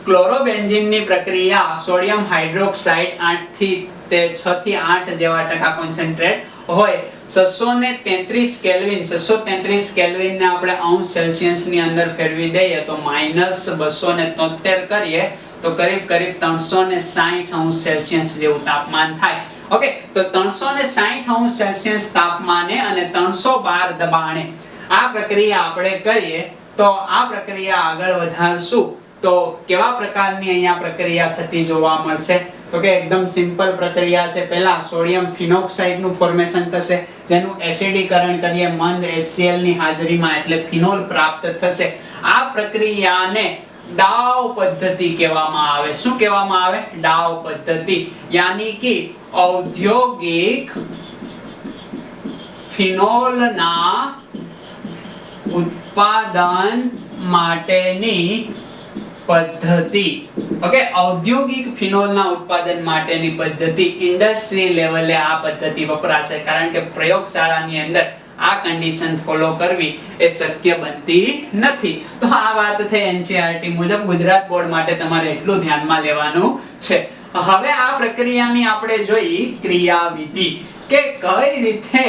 ક્લોરોબેન્ઝીનની પ્રક્રિયા સોડિયમ હાઇડ્રોક્સાઇડ 6 થી 8 જેવા ટકા કોન્સન્ટ્રેટ હોય, 633 કેલ્વિન ને આપણે અંશ સેલ્સિયસ ની અંદર ફેરવી દઈએ તો -273 કરીએ તો કરીબ 360 અંશ સેલ્સિયસ જેવું તાપમાન થાય. ઓકે, તો 360 અંશ સેલ્સિયસ તાપમાને અને 312 દબાણે આ પ્રક્રિયા આપણે કરીએ તો આ પ્રક્રિયા આગળ વધારશું તો કેવા પ્રકારની અહીંયા પ્રક્રિયા થતી જોવા મળશે? તો કે એકદમ સિમ્પલ પ્રક્રિયા છે. પહેલા સોડિયમ ફિનોક્સાઇડ નું ફોર્મેશન થશે, તેનું એસિડીકરણ કરીએ મંદ HCl ની હાજરીમાં એટલે ફિનોલ પ્રાપ્ત થશે. આ પ્રક્રિયાને ડાવ પદ્ધતિ કહેવામાં આવે. શું કહેવામાં આવે? ડાવ પદ્ધતિ, યાની કે ઔદ્યોગિક ફિનોલના ઉત્પાદન માટેની પદ્ધતિ. ઓકે, ઔદ્યોગિક ફિનોલના ઉત્પાદન માટેની પદ્ધતિ. ઇન્ડસ્ટ્રી લેવલે આ પદ્ધતિ વપરાશે, કારણ કે પ્રયોગશાળાની અંદર આ કન્ડિશન ફોલો કરવી એ શક્ય બનતી નથી. તો આ વાત થઈ NCERT મુજબ. ગુજરાત બોર્ડ માટે તમારે એટલું ધ્યાનમાં લેવાનું છે. હવે આ પ્રક્રિયાની આપણે જોઈ ક્રિયાવિધિ કે કઈ રીતે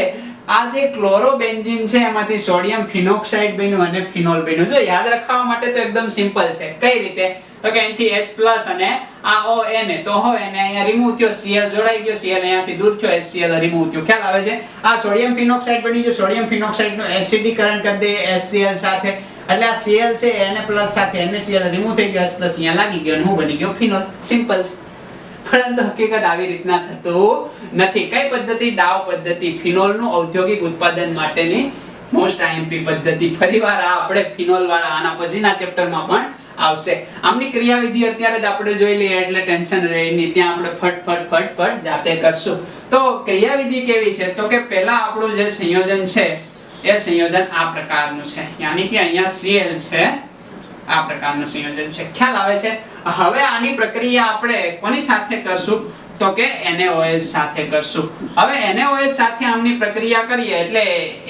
આ જે ક્લોરોબેન્ઝીન છે એમાંથી સોડિયમ ફિનોક્સાઇડ બન્યું અને ફિનોલ બન્યું. જો યાદ રાખવા માટે તો એકદમ સિમ્પલ છે. કઈ રીતે? તો કે અહીંથી H+ અને આ O Na તો હોય ને અહીંયા રિમૂવ થયો, Cl જોડાઈ ગયો, Cl અહીંયાથી દૂર થયો, HCl રિમૂવ થયો. ખ્યાલ આવે છે? આ સોડિયમ ફિનોક્સાઇડ બની ગયો, સોડિયમ ફિનોક્સાઇડ નું એસિડીકરણ કરી દઈએ HCl સાથે એટલે આ Cl છે Na+ સાથે NaCl રિમૂવ થઈ ગયો, H+ અહીંયા લાગી ગયો અને હું બની ગયો ફિનોલ. સિમ્પલ છે. પરંતુ હકીકત આવી રીતના થતું નથી. કઈ પદ્ધતિ? ડાવ પદ્ધતિ, ફિનોલનું ઔદ્યોગિક ઉત્પાદન માટેની મોસ્ટ IMP પદ્ધતિ. ફરીવાર આ આપણે ફિનોલ વાળા આના પછીના ચેપ્ટરમાં પણ આવશે. આમની ક્રિયાવિધિ અત્યારે જ આપણે જોઈ લઈએ એટલે ટેન્શન રહે નહીં, ત્યાં આપણે ફટ જાતે કરશું. તો ક્રિયાવિધિ કેવી છે? તો કે પહેલા આપણું જે સંયોજન છે એ સંયોજન આ પ્રકારનું છે, યાની કે અહીંયા Cl છે, આ પ્રકારનું સંયોજન છે. ખ્યાલ આવે છે? હવે આની પ્રક્રિયા આપણે કોની સાથે કરશું? તો કે NaOH સાથે કરશું. હવે NaOH સાથે આમની પ્રક્રિયા કરીએ એટલે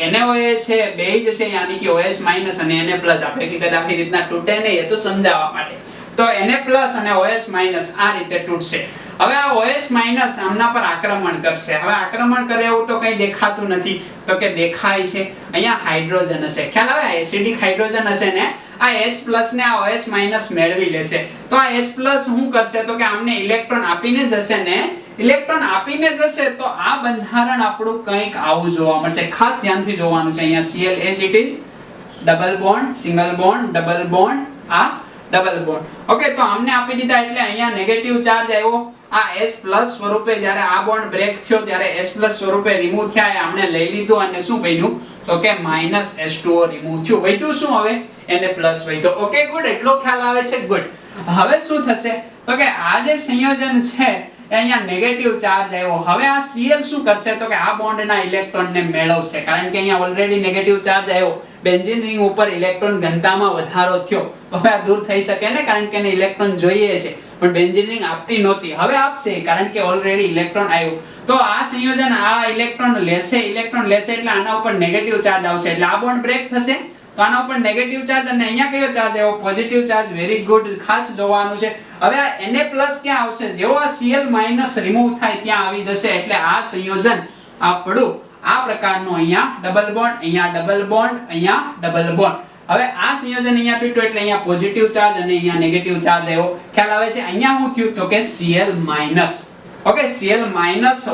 NaOH છે બે જ છે, યાની કે OH- અને Na+. આપણે હકીકત આખી રીતના તૂટે નહીં, એ તો સમજાવવા માટે. તો Na+ અને OH- આ રીતે તૂટશે. હવે આ OH- આમના પર આક્રમણ કરશે. હવે આક્રમણ કરે એવું તો કઈ દેખાતું નથી, તો કે દેખાય છે અહીંયા હાઇડ્રોજન હશે. ખ્યાલ આવે, એસિડિક હાઇડ્રોજન હશે ને, આ H+ ને આ OH- મેળવી લેશે. તો આ H+ શું કરશે તો કે આમને ઇલેક્ટ્રોન આપીને જશે ને, ઇલેક્ટ્રોન આપીને જશે તો આ બંધારણ આપણું કંઈક આવું જોવા મળશે. ખાસ ધ્યાનથી જોવાનું છે. અહીંયા Cl H it is double bond, single bond, double bond, આ ડબલ બોન્ડ. ઓકે, તો આમને આપી દીધા એટલે અહીંયા નેગેટિવ ચાર્જ આવ્યો. આ H+ સ્વરૂપે જ્યારે આ બોન્ડ બ્રેક થયો ત્યારે H+ સ્વરૂપે રિમૂવ થયા, એ આમને લઈ લીધું અને શું બન્યું તો કે -H2O રિમૂવ થયું. વધ્યું શું હવે Na+ વધ્યો. ઓકે ગુડ, એટલો ખ્યાલ આવે છે. ગુડ. હવે શું થશે તો કે આ જે સંયોજન છે અહીંયા નેગેટિવ ચાર્જ આવ્યો. હવે આ Cl શું કરશે તો કે આ બોન્ડના ઇલેક્ટ્રોનને મેળવશે, કારણ કે અહીંયા ઓલરેડી નેગેટિવ ચાર્જ આવ્યો. બેન્ઝીન રિંગ ઉપર ઇલેક્ટ્રોન ઘનતામાં વધારો થયો. હવે આ દૂર થઈ શકે ને, કારણ કે એને ઇલેક્ટ્રોન જોઈએ છે, પણ બેન્ઝીન રિંગ આપતી નહોતી. હવે આપશે, કારણ કે ઓલરેડી ઇલેક્ટ્રોન આવ્યો. તો આ સંયોજન આ ઇલેક્ટ્રોન લેશે એટલે આના ઉપર નેગેટિવ ચાર્જ આવશે, એટલે આ બોન્ડ બ્રેક થશે. તો આના ઉપર નેગેટિવ ચાર્જ અને અહીંયા કયો ચાર્જ આવ્યો? Positive charge. વેરી ગુડ, ખાસ જોવાનું છે. હવે આ Na+ ક્યાં આવશે? જેવો આ Cl- રિમૂવ થાય ત્યાં આવી જશે, એટલે આ સંયોજન આપણું આ પ્રકારનું અહીંયા ડબલ બોન્ડ, અહીંયા ડબલ બોન્ડ, અહીંયા ડબલ બોન્ડ. હવે આ સંયોજન અહીંયા તૂટ્યું એટલે અહીંયા પોઝિટિવ ચાર્જ અને અહીંયા નેગેટિવ ચાર્જ આવ્યો. ખ્યાલ આવે છે? અહીંયા શું થયું તો કે Cl-. ઓકે, Cl-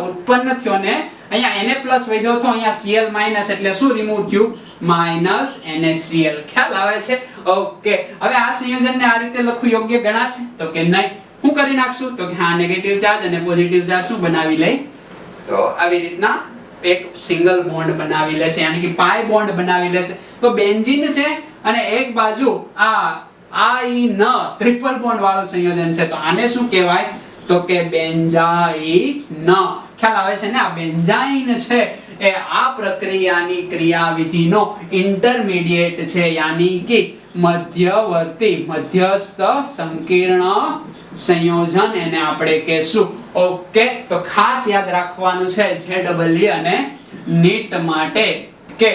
ઉત્પન્ન થયો ને અહીંયા Na+ વધ્યો તો અહીંયા Cl- એટલે શું રિમૂવ થયું? -NaCl. ખ્યાલ આવે છે? ઓકે, હવે આ સંયોજનને આ રીતે લખવું યોગ્ય ગણાશે તો કે નહીં. શું કરી નાખશું તો કે હા, નેગેટિવ ચાર્જ અને પોઝિટિવ ચાર્જ શું બનાવી લે તો આવી રીતના એક સિંગલ બોન્ડ બનાવી લેશે, યાની કે પાઈ બોન્ડ બનાવી લેશે. તો બેન્ઝીન છે અને એક બાજુ આ ઈ ન ટ્રિપલ બોન્ડ વાળું સંયોજન છે, તો આને શું કહેવાય તો કે બેન્ઝાઈન. ખ્યાલ આવે છે ને? આ બેન્ઝાઈન છે એ આ પ્રક્રિયાની ક્રિયાવિધિનો ઇન્ટરમીડિયેટ છે, યાની કે મધ્યવર્તી, મધ્યસ્થ સંકીર્ણ સંયોજન એને આપણે કહેશું. ઓકે, તો ખાસ યાદ રાખવાનું છે JEE અને NEET માટે કે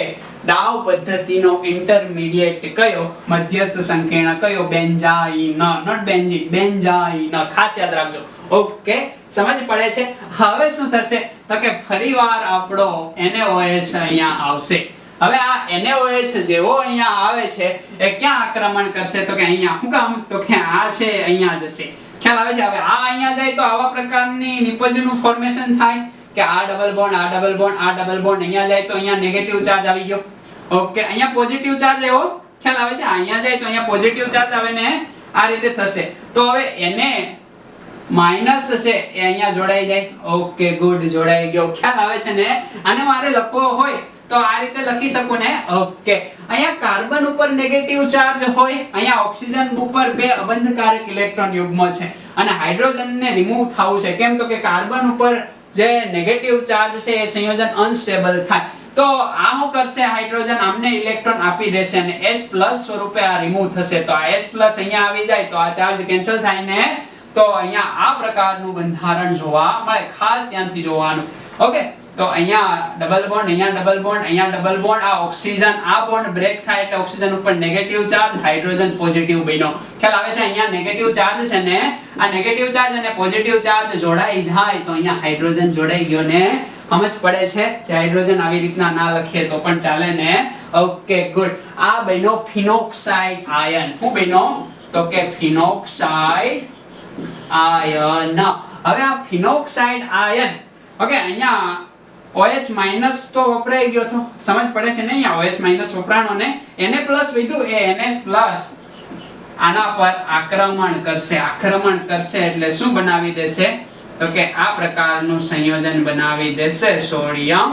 ડાઉ પદ્ધતિનો ઇન્ટરમીડિયેટ કયો, મધ્યસ્થ સંકીર્ણ કયો? બેન્ઝાઈન, નોટ બેન્ઝીન, બેન્ઝાઈન. ખાસ યાદ રાખજો. ઓકે, સમજ પડે છે? હવે શું થશે તો કે ફરીવાર આપણો NaOH અહીંયા આવશે. હવે આ NaOH જેવો અહીંયા આવે છે એ ક્યાં આક્રમણ કરશે તો કે અહીંયા. શું કામ તો કે આ છે અહીંયા જશે. ખ્યાલ આવે છે? હવે આ અહીંયા જાય તો આવા પ્રકારની નિપજનું ફોર્મેશન થાય કે આ ડબલ બોન્ડ, આ ડબલ બોન્ડ, આ ડબલ બોન્ડ. અહીંયા જાય તો અહીંયા નેગેટિવ ચાર્જ આવી ગયો. ઓકે, અહીંયા પોઝિટિવ ચાર્જ આવ્યો. ખ્યાલ આવે છે? અહીંયા જાય તો અહીંયા પોઝિટિવ ચાર્જ આવે ને આ રીતે થશે. તો હવે Na- છે એ અહીંયા જોડાઈ જાય. ઓકે ગુડ, જોડાઈ ગયો. ખ્યાલ આવે છે ને? આને મારે લખવો હોય તો આ રીતે લખી શકું ને. ઓકે, અહીંયા કાર્બન ઉપર નેગેટિવ ચાર્જ હોય, અહીંયા ઓક્સિજન ઉપર બે અબંધકારક ઇલેક્ટ્રોન યુગ્મ છે અને હાઇડ્રોજનને રિમૂવ થવું છે. કેમ તો કે કાર્બન ઉપર જે નેગેટિવ ચાર્જ છે એ સંયોજન અનસ્ટેબલ થાય. તો આ શું કરશે? હાઇડ્રોજન આમને ઇલેક્ટ્રોન આપી દેશે અને H+ સ્વરૂપે આ રિમૂવ થશે. તો આ H+ અહીંયા આવી જાય તો આ ચાર્જ કેન્સલ થાય ને, તો અહીંયા આ પ્રકારનું બંધારણ જોવા મળે. ખાસ ધ્યાનથી જોવાનું. ઓકે, તો અહીંયા ડબલ બોન્ડ, અહીંયા ડબલ બોન્ડ, અહીંયા ડબલ બોન્ડ. આ ઓક્સિજન આ બોન્ડ બ્રેક થાય એટલે ઓક્સિજન ઉપર નેગેટિવ ચાર્જ, હાઇડ્રોજન પોઝિટિવ બન્યો. ખ્યાલ આવે છે? અહીંયા નેગેટિવ ચાર્જ છે ને, આ નેગેટિવ ચાર્જ અને પોઝિટિવ ચાર્જ જોડાઈ જાય તો અહીંયા હાઇડ્રોજન જોડાઈ ગયો ને. સમજ પડે છે? જે હાઇડ્રોજન આવી રીતના ના લખીએ તો પણ ચાલે ને. Okay good. આ બન્યો ફિનોક્સાઇડ આયન. શું બન્યો તો કે ફિનોક્સાઇડ આયન. હવે આ ફિનોક્સાઇડ આયન, ઓકે, અહીંયા OH- તો વપરાઈ ગયો તો. સમજ પડે છે ને? અહીંયા OH- વપરાણો ને Na+ વધ્યું એ NH+ આના પર આક્રમણ કરશે. આક્રમણ કરશે એટલે શું બનાવી દેશે તો કે આ પ્રકારનું સંયોજન બનાવી દેશે, સોડિયમ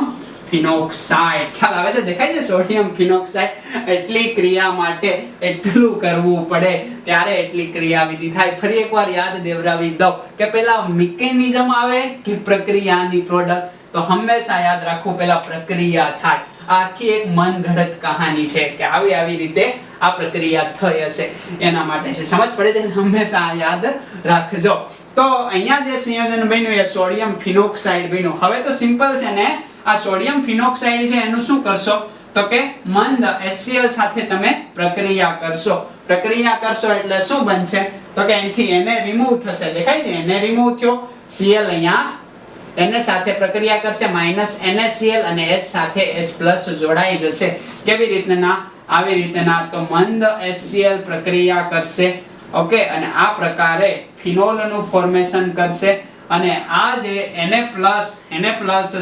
ફિનોક્સાઇડ. ખ્યાલ આવે છે? દેખાય છે? Sodium phenoxide. એટલી ક્રિયા માટે એટલું કરવું પડે ત્યારે એટલી ક્રિયાવિધિ થાય. ફરી એકવાર યાદ દેવરાવી દઉં કે પેલા મિકેનિઝમ આવે કે પ્રક્રિયાની પ્રોડક્ટ, તો હંમેશા યાદ રાખવું પેલા પ્રક્રિયા થાય. આખી એક મનગઢંત કહાની છે કે આવી રીતે આ પ્રક્રિયા થઈ હશે, એના માટે છે. સમજ પડે છે? હંમેશા યાદ રાખજો. તો અહીંયા જે સંયોજન બન્યું એ સોડિયમ ફિનોક્સાઇડ બન્યું. હવે તો સિમ્પલ છે ને, આ સોડિયમ ફિનોક્સાઇડ છે એનું શું કરશો તો કે મંદ HCl સાથે તમે પ્રક્રિયા કરશો. પ્રક્રિયા કરશો એટલે શું બનશે તો કે અહીંથી એને રિમૂવ થશે, દેખાય છે એને રિમૂવ થયો, Cl અહીંયા Na સાથે પ્રક્રિયા કરશે -NaCl અને H સાથે H+ જોડાઈ જશે. કેવી રીતના? આવી રીતના. તો મંદ HCl પ્રક્રિયા કરશે. ઓકે, અને આ પ્રકારે ફિનોલ નું ફોર્મેશન કરશે અને આ જે Na+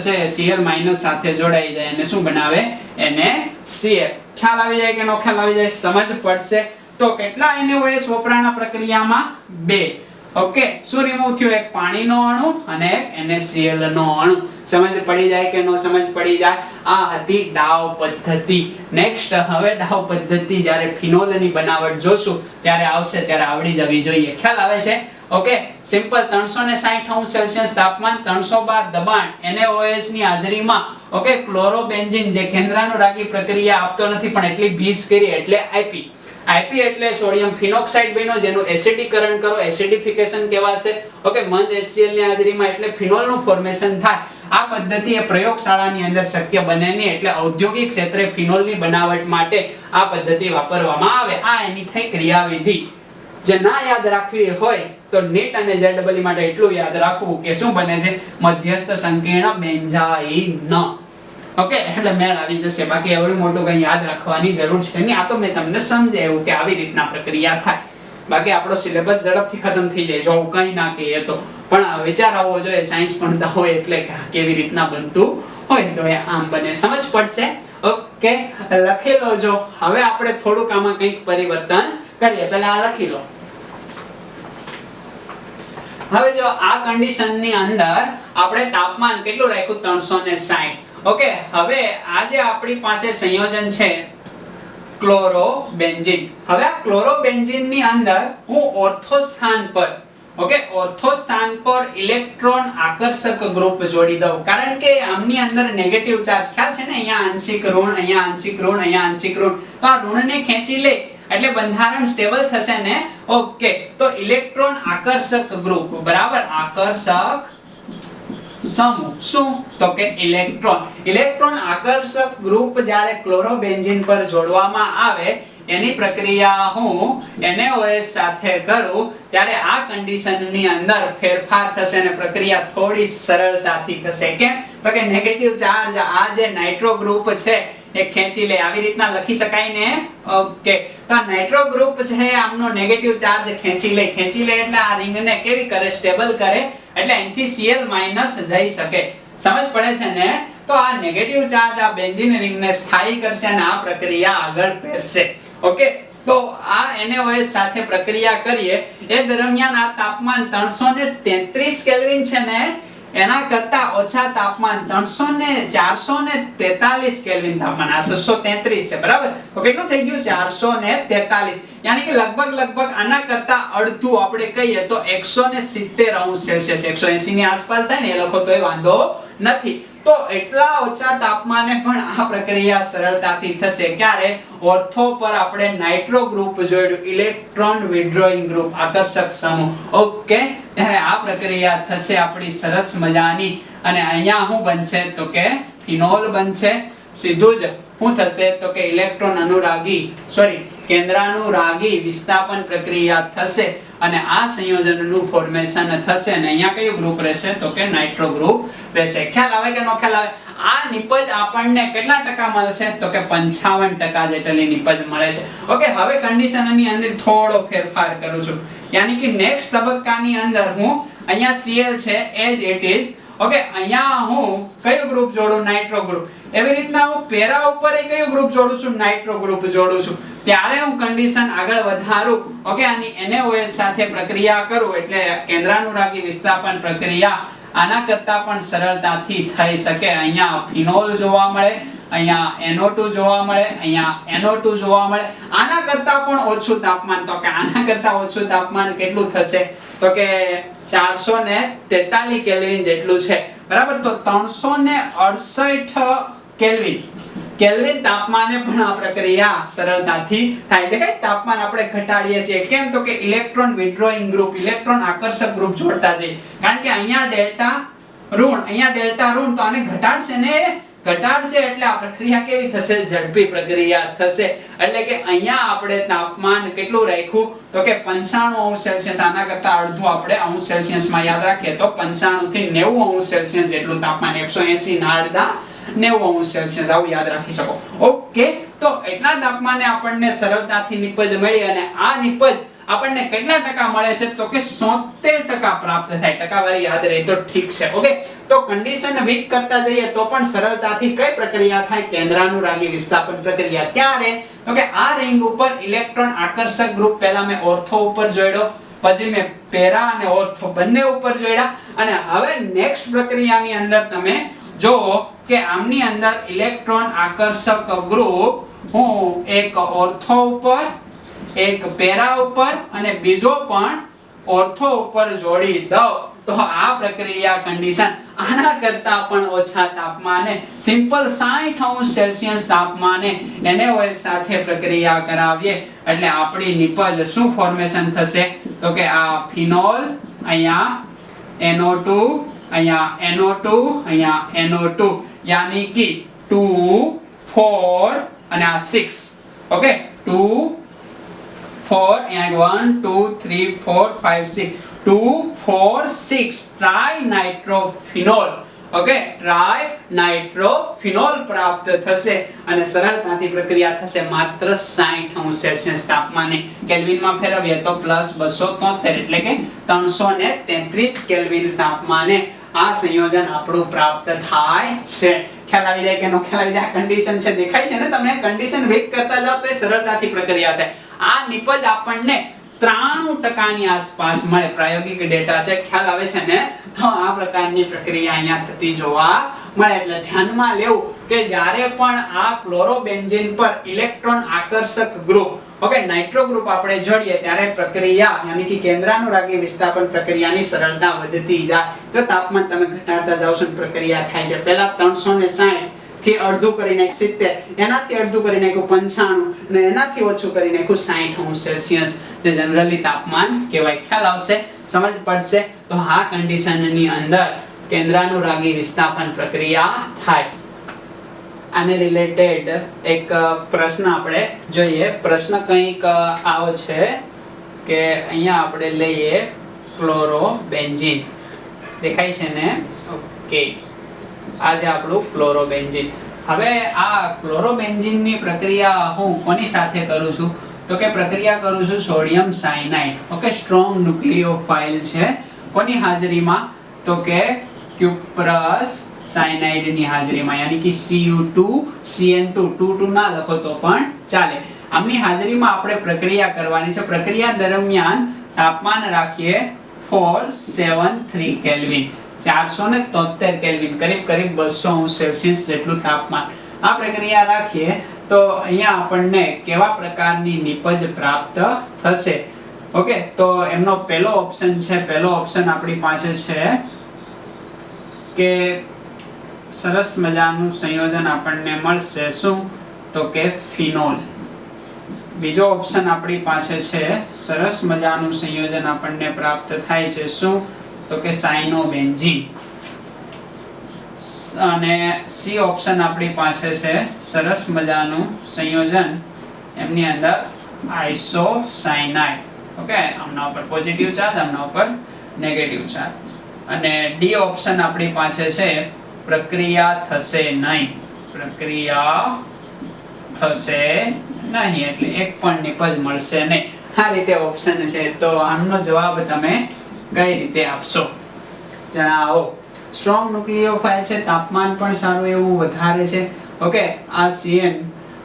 છે Cl- સાથે જોડાઈ જાય અને શું બનાવે? NaCl. ખ્યાલ આવી જાય કે નો ખ્યાલ આવી જાય? સમજ પડશે. તો કેટલા NaOH વપરાણા પ્રક્રિયામાં? 2. ઓકે, શું રિમૂવ થયું? એક પાણીનો અણુ અને એક NaCl નો અણુ. સમજ પડી જાય કે નો સમજ પડી જાય? આ હતી ડાવ પદ્ધતિ. નેક્સ્ટ હવે ડાવ પદ્ધતિ જ્યારે ફિનોલની બનાવટ જોશું ત્યારે આવશે, ત્યારે આવડી જવી જોઈએ. ખ્યાલ આવે છે? Okay, simple. 360°C તાપમાન, 312 દબાણ, NaOH ની હાજરીમાં ઓકે ક્લોરોબેન્ઝીન જે કેન્દ્રાનુરાગી પ્રક્રિયા આપતો નથી પણ એટલી ભીસ કરી એટલે IP એટલે સોડિયમ ફિનોક્સાઇડ બન્યો, જેનું એસિડીકરણ કરો, એસિડિફિકેશન કહેવાશે. ઓકે, મંદ HCl ની હાજરીમાં એટલે ફિનોલ નું ફોર્મેશન થાય. આ પદ્ધતિ એ પ્રયોગશાળાની અંદર શક્ય બને નહીં, એટલે ઔદ્યોગિક ક્ષેત્રે ફિનોલની બનાવટ માટે આ પદ્ધતિ વાપરવામાં આવે. આ એની થઈ ક્રિયાવિધિ. જે ના યાદ રાખવી હોય તો નીટ અને JEE માટે એટલું યાદ રાખવું કે શું બને છે? મધ્યસ્થ સંકીર્ણ બેન્ઝાઇન. ઓકે, એટલે મેળ આવી જશે. બાકી એવડું મોટું કઈ યાદ રાખવાની જરૂર છે નહીં. આ તો મેં તમને સમજાવ્યું કે આવી રીતના પ્રક્રિયા થાય. બાકી આપણો સિલેબસ ઝડપથી ખતમ થઈ જાય જો આવું કઈ ના કહીએ તો. પણ વિચાર આવવો જોઈએ, સાયન્સ ભણતા હોય એટલે કે કેવી રીતના બનતું હોય તો એ આમ બને. સમજ પડશે? ઓકે, લખી લો. જો હવે આપણે થોડુંક આમાં કંઈક પરિવર્તન કરીએ. પહેલા આ લખી લો. હવે જો આ કન્ડિશનની અંદર આપણે તાપમાન કેટલું રાખ્યું? 360. ઓકે, હવે આ જે આપણી પાસે સંયોજન છે ક્લોરોબેન્ઝીન. હવે આ ક્લોરોબેન્ઝીન ની અંદર હું ઓર્થો સ્થાન પર ઓર્થો સ્થાન પર ઇલેક્ટ્રોન આકર્ષક ગ્રુપ જોડી દઉં. કારણ કે આમની અંદર નેગેટિવ ચાર્જ ખ્યાલ છે ને? અહીંયા આંશિક ઋણ, અહીંયા આંશિક ઋણ, અહીંયા આંશિક ઋણ. તો આ ઋણને ખેંચી લે એટલે બંધારણ સ્ટેબલ થશે ને. ઓકે, તો ઇલેક્ટ્રોન આકર્ષક ગ્રુપ બરાબર આકર્ષક સમૂહ. શું? તો કે ઇલેક્ટ્રોન આકર્ષક ગ્રુપ જ્યારે ક્લોરોબેન્ઝીન પર જોડવામાં આવે એની પ્રક્રિયા હું NaOH સાથે કરું ત્યારે આ કન્ડિશનની અંદર ફેરફાર થશે અને પ્રક્રિયા થોડી સરળતાથી થશે. કેમ? તો કે નેગેટિવ ચાર્જ આ જે નાઇટ્રો ગ્રુપ છે એ ખેંચી લે. આવી રીતના લખી શકાય ને. ઓકે, તો આ નાઇટ્રો ગ્રુપ છે આમનો નેગેટિવ ચાર્જ ખેંચી લે એટલે આ રિંગને કેવી કરે? સ્ટેબલ કરે. એટલે અહીંથી Cl- જઈ શકે. સમજ પડે છે ને? તો આ નેગેટિવ ચાર્જ આ બેન્ઝીન રિંગને સ્થાયી કરશે અને આ પ્રક્રિયા આગળ ફેરશે. ઓકે, તો આ NaOH સાથે પ્રક્રિયા કરીએ એ દરમિયાન આ તાપમાન 333 કેલ્વિન છે ને એના કરતા ઓછા તાપમાન 443 કેલ્વિન તાપમાન, આ 633 છે બરાબર. તો કેટલું થઈ ગયું? 443. યાની કે લગભગ આના કરતા અડધું આપણે કહીએ તો 170°C, 180 ની આસપાસ થાય ને એ લખો તોય વાંધો નથી. તો એટલા ઓછા તાપમાને પણ આ પ્રક્રિયા સરળતાથી થશે. ક્યારે? ઓર્થો પર આપણે નાઇટ્રો ગ્રુપ જોડ્યું, ઇલેક્ટ્રોન વિથડ્રોઈંગ ગ્રુપ, આકર્ષક સમૂહ. ઓકે, ત્યારે આ પ્રક્રિયા થશે આપણી સરસ મજાની અને અહીંયા શું બનશે? તો કે ફિનોલ બનશે. સીધું જ શું થશે? તો કે ઇલેક્ટ્રોન કેન્દ્રાનુરાગી વિસ્થાપન પ્રક્રિયા થશે અને આ સંયોજનનું ફોર્મેશન થશે અને અહીંયા કયું ગ્રુપ રહેશે? તો કે નાઇટ્રો ગ્રુપ રહેશે. ખ્યાલ આવે કે નો ખ્યાલ આવે? આ નિપજ આપણને કેટલા ટકા મળશે? તો કે 55% જેટલી નિપજ મળે છે. ઓકે, હવે કન્ડિશનની અંદર થોડો ફેરફાર કરું છું. યાની કે નેક્સ્ટ તબક્કાની અંદર હું અહીંયા Cl છે as it is. ઓકે, અહીંયા હું કયું ગ્રુપ જોડું? Nitro group. એવી રીતના હું પેરા ઉપર કયું ગ્રુપ જોડું છું? નાઇટ્રો ગ્રુપ જોડું છું. ત્યારે હું કન્ડિશન આગળ વધારું. ઓકે, આની NaOH સાથે પ્રક્રિયા કરું એટલે કેન્દ્રાનુરાગી વિસ્થાપન પ્રક્રિયા આના કરતા પણ સરળતાથી થઈ શકે. અહીંયા ફિનોલ જોવા મળે, અહીંયા NO2 જોવા મળે, અહીંયા NO2 જોવા મળે. આના કરતા પણ ઓછું તાપમાન, તો કે આના કરતા ઓછું તાપમાન કેટલું થશે? તો કે 443 કેલ્વિન જેટલું છે બરાબર. તો 368 કેલ્વિન તાપમાને પણ આ પ્રક્રિયા સરળતાથી થાય. એટલે કે તાપમાન આપણે ઘટાડીએ છીએ. કેમ? તો કે ઇલેક્ટ્રોન વિથડ્રોઈંગ ગ્રુપ, ઇલેક્ટ્રોન આકર્ષક ગ્રુપ જોડતા જઈએ. કારણ કે અહીંયા ડેલ્ટા ઋણ, તો આને ઘટાડશે ને, ઘટાડશે એટલે આ પ્રક્રિયા કેવી થશે? ઝડપી પ્રક્રિયા થશે. એટલે કે અહીંયા આપણે તાપમાન કેટલું રાખ્યું તો કે 95°C. આના કરતા અડધું આપણે અંશ સેલ્સિયસમાં યાદ રાખીએ તો 95 થી 90°C જેટલું તાપમાન, 180 ના અડધા 90°C આવું યાદ રાખી શકો. ઓકે, તો એટલા તાપમાને આપણને સરળતાથી નિપજ મળી અને આ નિપજ આપણને કેટલા ટકા મળે છે તો કે 70% પ્રાપ્ત થાય. ટકાવારી યાદ રહે તો ઠીક છે. ઓકે, તો કન્ડિશન વીક કરતા જઈએ તો પણ સરળતાથી કઈ પ્રક્રિયા થાય? કેન્દ્રાનુરાગી વિસ્થાપન પ્રક્રિયા. ત્યારે તો કે આ રિંગ ઉપર ઇલેક્ટ્રોન આકર્ષક ગ્રુપ પહેલા મેં ઓર્થો ઉપર જોડ્યો, પછી મેં પેરા અને ઓર્થો બંને ઉપર જોડ્યા અને હવે નેક્સ્ટ પ્રક્રિયાની અંદર તમે જો કે આમની અંદર ઇલેક્ટ્રોન આકર્ષક ગ્રુપ હું એક ઓર્થો ઉપર, એક પેરા ઉપર અને બીજો પણ ઓર્થો ઉપર જોડી દઉં તો આ પ્રક્રિયા કન્ડિશન આના કરતા પણ ઓછા તાપમાને સિમ્પલ 60°C તાપમાને NaOH સાથે પ્રક્રિયા કરાવીએ એટલે આપણી નિપજ શું ફોર્મેશન થશે તો કે આ ફિનોલ, અહીંયા NO2, અહીંયા NO2, અહીંયા NO2 યાની કે 2 4 અને આ 6. Okay, 2 4 and 1 2 3 4 5 6 2 4 6 ટ્રાઇનાઇટ્રોફિનોલ. ઓકે, ટ્રાઇનાઇટ્રોફિનોલ પ્રાપ્ત થશે અને સરળતાથી પ્રક્રિયા થશે માત્ર 60°C તાપમાને. કેલ્વિનમાં ફેરવીએ તો +273 એટલે કે 333 કેલ્વિન તાપમાને આ સંયોજન આપણું પ્રાપ્ત થાય છે. ખ્યાલ આવી જાય કે નો ખ્યાલ આવી જાય? કન્ડિશન છે, દેખાય છે ને તમને? કન્ડિશન વીક કરતા જાવ તો એ સરળતાથી પ્રક્રિયા થાય. આ નિપજ આપણને 93% ની આસપાસ મળે. પ્રાયોગિક ડેટા છે, ખ્યાલ આવે છે ને? તો આ પ્રકારની પ્રક્રિયા અહીંયા થતી જોવા મળે. એટલે ધ્યાનમાં લેવું કે જ્યારે પણ આ ક્લોરોબેન્ઝીન પર ઇલેક્ટ્રોન આકર્ષક ગ્રુપ, ઓકે, નાઇટ્રો ગ્રુપ આપણે જોડીએ ત્યારે પ્રક્રિયા યાની કે કેન્દ્રાનુરાગી વિસ્થાપન પ્રક્રિયાની સરળતા વધતી જાય. જો તાપમાન તમે ઘટાડતા જાવ છો પ્રક્રિયા થાય છે. પહેલા 360 થી અડધું કરીને 70, એનાથી અડધું કરી નાખ્યું 95 અને એનાથી ઓછું કરી નાખ્યું 60°C જે જનરલી તાપમાન કહેવાય. ખ્યાલ આવશે? સમજ પડશે? તો આ કન્ડિશનની અંદર કેન્દ્રાનુરાગી વિસ્થાપન પ્રક્રિયા થાય. આને રિલેટેડ એક પ્રશ્ન આપણે જોઈએ. પ્રશ્ન કંઈક આવો છે કે અહીંયા આપણે લઈએ ક્લોરોબેન્ઝીન, દેખાય છે ને? ઓકે, આ છે આપણું ક્લોરોબેન્ઝીન. હવે આ ક્લોરોબેન્ઝીનની પ્રક્રિયા હું કોની સાથે કરું છું તો કે પ્રક્રિયા કરું છું સોડિયમ સાયનાઇડ. ઓકે, સ્ટ્રોંગ ન્યુક્લિયોફાઇલ છે. કોની હાજરીમાં તો કે ક્યુપ્રસ સાયનાઇડની હાજરીમાં, યાની કે Cu2CN2 2 ના લખો તો પણ ચાલે. આમની હાજરીમાં આપણે પ્રક્રિયા કરવાની છે. પ્રક્રિયા દરમિયાન તાપમાન રાખીએ 473 કેલ્વિન, 473 કેલ્વિન, કરીબ 200°C જેટલું તાપમાન. આ પ્રક્રિયા રાખીએ તો અહીંયા આપણને કેવા પ્રકારની નિપજ પ્રાપ્ત થશે? ઓકે, તો એમનો પહેલો ઓપ્શન છે, પહેલો ઓપ્શન આપણી પાસે છે કે સરસ મજાનું સંયોજન આપણને મળશે. શું તો કે ફિનોલ. બીજો ઓપ્શન આપણી પાસે છે, સરસ મજાનું સંયોજન આપણને પ્રાપ્ત થાય છે. શું તો કે સાયનોબેન્ઝીન. અને સી ઓપ્શન આપણી પાસે છે, સરસ મજાનું સંયોજન, એમની અંદર આઇસોસાયનાઇડ. ઓકે, આમના ઉપર પોઝિટિવ ચાર્જ, આમના ઉપર નેગેટિવ ચાર્જ. અને ડી ઓપ્શન આપણી પાસે છે, પ્રક્રિયા થશે નહીં, પ્રક્રિયા થશે નહીં એટલે એક પણ નિપજ મળશે નહીં. આ રીતે ઓપ્શન છે. તો આમનો જવાબ તમે કઈ રીતે આપશો જણાવો. સ્ટ્રોંગ ન્યુક્લિયોફાઇલ છે, તાપમાન પણ સારું એવું વધારે છે. ઓકે, આ CN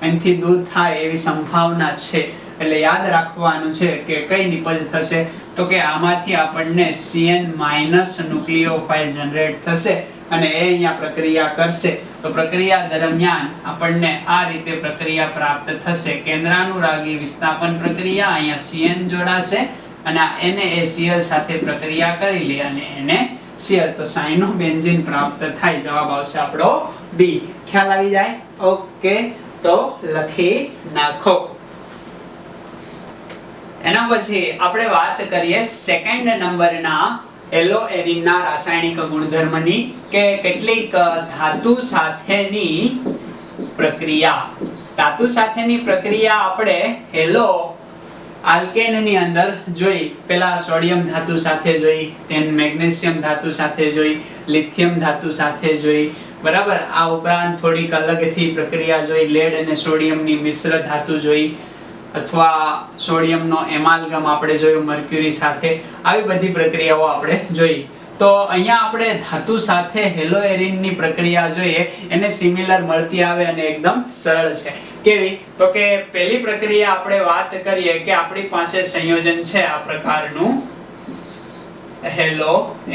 અહીંથી દૂર થાય એવી સંભાવના છે. એટલે યાદ રાખવાનું છે કે કઈ નિપજ થશે તો કે આમાંથી આપણને CN- ન્યુક્લિયોફાઇલ જનરેટ થશે અને એ અહીંયા પ્રક્રિયા કરશે. તો પ્રક્રિયા દરમિયાન આપણને આ રીતે પ્રક્રિયા પ્રાપ્ત થશે. કેન્દ્રાનુરાગી વિસ્થાપન પ્રક્રિયા, અહીંયા CN જોડાશે અને આ NaCl સાથે પ્રક્રિયા કરી લે અને NaCl, તો સાયનોબેન્ઝીન પ્રાપ્ત થાય. જવાબ આવશે આપણો બી. ખ્યાલ આવી જાય? ઓકે, તો લખી નાખો. એના પછી આપણે વાત કરીએ સેકન્ડ નંબરના હેલો એરિનના રાસાયણિક ગુણધર્મની કે કેટલીક ધાતુ સાથેની પ્રક્રિયા. ધાતુ સાથેની પ્રક્રિયા આપણે હેલો આલ્કેન ની અંદર જોઈ. પેલા સોડિયમ ધાતુ સાથે જોઈ, then મેગ્નેશિયમ ધાતુ સાથે જોઈ, લિથિયમ ધાતુ સાથે જોઈ, બરાબર. આ ઉપરાંત થોડીક અલગથી પ્રક્રિયા જોઈ, લેડ અને સોડિયમની મિશ્ર ધાતુ જોઈ, અથવા સોડિયમનો એમાલ્ગમ આપણે જોયું મર્ક્યુરી સાથે. આવી બધી પ્રક્રિયાઓ આપણે જોઈ. તો અહીંયા આપણે ધાતુ સાથે હેલો એરિનની પ્રક્રિયા જોઈએ, એને સિમિલર મળતી આવે અને એકદમ સરળ છે. કેવી? તો કે પહેલી પ્રક્રિયા આપણે વાત કરીએ કે આપણી પાસે સંયોજન છે આ પ્રકારનું હેલો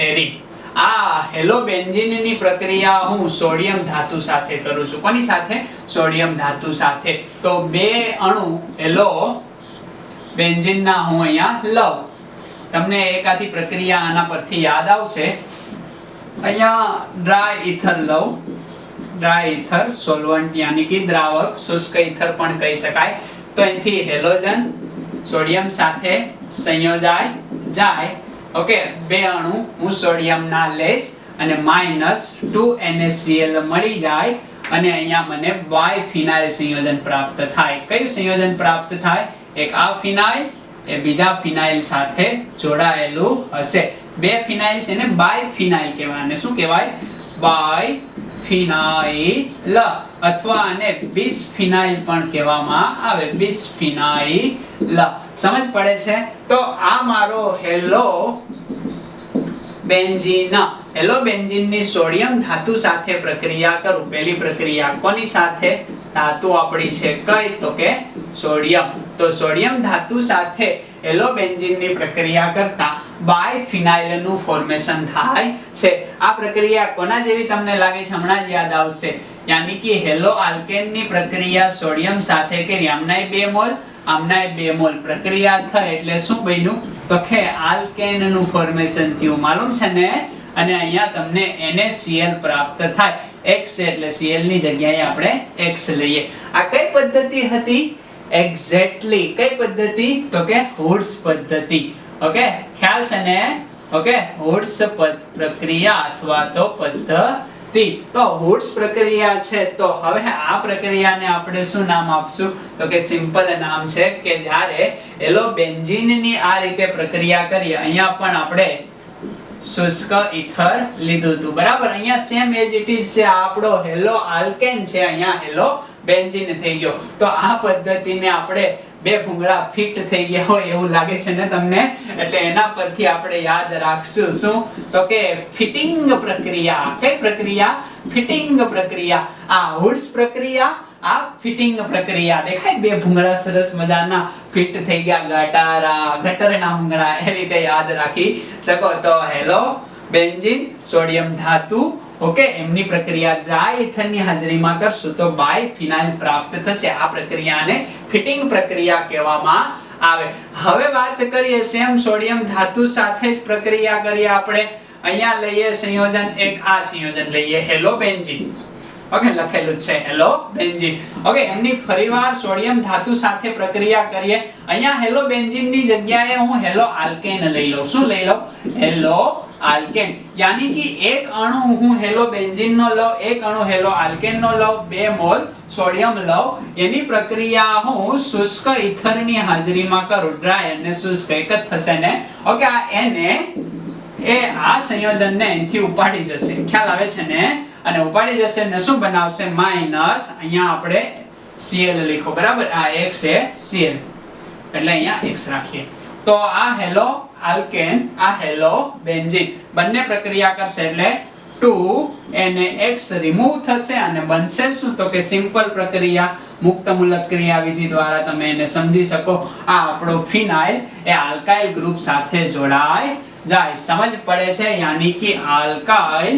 એરિન. આ હેલો બેન્ઝીનની પ્રક્રિયા હું સોડિયમ ધાતુ સાથે કરું છું. કોની સાથે? સોડિયમ ધાતુ સાથે. તો બે અણુ હેલો બેન્ઝીનના હું અહીંયા લઉં. તમને એકાદી પ્રક્રિયા આના પરથી યાદ આવશે. અહીંયા ડ્રાય ઈથર લઉં. ડ્રાય ઈથર સોલ્વન્ટ યાની કે દ્રાવક, શુષ્ક ઈથર પણ કહી શકાય. તો અહીંથી હેલોજન સોડિયમ સાથે સંયોજાય જાય. ઓકે, બે અણુ હું સોડિયમના લઈશ અને -2NaCl મળી જાય અને અહીંયા મને બાયફિનાઇલ સંયોજન પ્રાપ્ત થાય. કયું સંયોજન પ્રાપ્ત થાય? એક આ ફિનાઇલ એ બીજા ફિનાઇલ સાથે જોડાયેલું હશે. બે ફિનાઇલ છે ને બાયફિનાઇલ કહેવાય. અને શું કહેવાય? બાયફિનાઇલ, અથવા આને બિસફિનાઇલ પણ કહેવામાં આવે. બિસફિનાઇલ. સમજ પડે છે? તો આ મારો હેલો બેન્ઝીન. હેલો બેન્ઝીનની સોડિયમ ધાતુ સાથે પ્રક્રિયા કરું. પહેલી પ્રક્રિયા કોની સાથે? ધાતુ આપણી છે કઈ? તો કે સોડિયમ. તો સોડિયમ ધાતુ સાથે હેલો બેન્ઝીનની પ્રક્રિયા કરતા બાયફિનાઇલનું ફોર્મેશન થાય છે. આ પ્રક્રિયા કોના જેવી તમને લાગે છે? હમણાં જ યાદ આવશે. યાની કે હેલો આલ્કેનની પ્રક્રિયા સોડિયમ સાથે કરી. આમનાય 2 મોલ, આમનાય 2 મોલ પ્રક્રિયા થઈ એટલે શું બન્યું? તો કે આલ્કેનનું ફોર્મેશન થયું. માલુમ છે ને? અને અહીંયા તમને NaCl પ્રાપ્ત થાય. X એટલે Cl ની જગ્યાએ આપણે X લઈએ. આ કઈ પદ્ધતિ હતી? એક્ઝેક્ટલી કઈ પદ્ધતિ? તો કે હુડ્સ પદ્ધતિ. ઓકે, ખ્યાલ છે ને? ઓકે, હુડ્સ પ્રક્રિયા અથવા તો પદ્ધતિ. તો હુડ્સ પ્રક્રિયા છે. તો હવે આ પ્રક્રિયાને આપણે શું નામ આપશું? તો કે સિમ્પલ નામ છે કે જ્યારે હેલો બેન્ઝીનની આ રીતે પ્રક્રિયા કરીએ. અહીંયા પણ આપણે શુષ્ક ઈથર લીધું હતું, બરાબર. અહીંયા સેમ એઝ ઇટ ઇઝ છે. આપણો હેલો આલ્કેન છે, અહીંયા હેલો બેન્ઝીન થઈ ગયો. તો આ પદ્ધતિને આપણે બે ભૂંગળા ફિટ થઈ ગયા હોય એવું લાગે છે ને તમને? એટલે એના પરથી આપણે યાદ રાખશું શું? તો કે ફિટિંગ પ્રક્રિયા. કઈ પ્રક્રિયા? ફિટિંગ પ્રક્રિયા. આ હુડ્સ પ્રક્રિયા, આ ફિટિંગ પ્રક્રિયા. દેખાય બે ભૂંગળા સરસ મજાના ફિટ થઈ ગયા. ગટરના ભૂંગળા એ રીતે યાદ રાખી શકો. તો હેલો બેન્ઝીન સોડિયમ ધાતુ, ઓકે, એમની પ્રક્રિયા ડ્રાય ઇથરની હાજરીમાં કરશું તો બાયફિનાઇલ પ્રાપ્ત થશે. આ પ્રક્રિયાને ફિટિંગ પ્રક્રિયા કહેવામાં આવે. હવે વાત કરીએ સેમ સોડિયમ ધાતુ સાથે જ પ્રક્રિયા કરીએ આપણે. અહીંયા લઈએ સંયોજન એક, આ સંયોજન લઈએ હેલો બેન્ઝીન. ઓકે, લખેલું છે હેલો બેન્ઝીન. ઓકે, એમની ફરીવાર સોડિયમ ધાતુ સાથે પ્રક્રિયા કરીએ. અહીંયા હેલો બેન્ઝીન ની જગ્યાએ હું હેલો આલ્કેન લઈ લઉં. શું લઈ લઉં? Hello alkane. યાની કે એક અણુ હું હેલો બેન્ઝીન નો લઉં, એક અણુ હેલો આલ્કેન નો લઉં, 2 મોલ સોડિયમ લઉં. એની પ્રક્રિયા હું શુષ્ક ઈથરની હાજરીમાં કરું. ડ્રાય અને શુષ્ક એક જ થશે ને? ઓકે, આ એને એ આ સંયોજનને અહીંથી ઉપાડી જશે. ખ્યાલ આવે છે ને? અને ઉપાડી જશે ને શું બનાવશે? માઈનસ, અહીંયા આપણે Cl લખો, બરાબર. આ X છે Cl એટલે અહીંયા X રાખીએ. તો આ હેલો આલ્કેન, આ હેલો બેન્ઝીન બંને પ્રક્રિયા કરશે એટલે 2NaX રિમૂવ થશે અને બનશે શું? તો કે સિમ્પલ પ્રક્રિયા, મુક્તમૂલક ક્રિયાવિધિ દ્વારા તમે એને સમજી શકો. આ આપણો ફિનાઇલ એ આલ્કાઇલ ગ્રુપ સાથે જોડાય જાય. સમજ પડે છે? યાની કે આલ્કાઇલ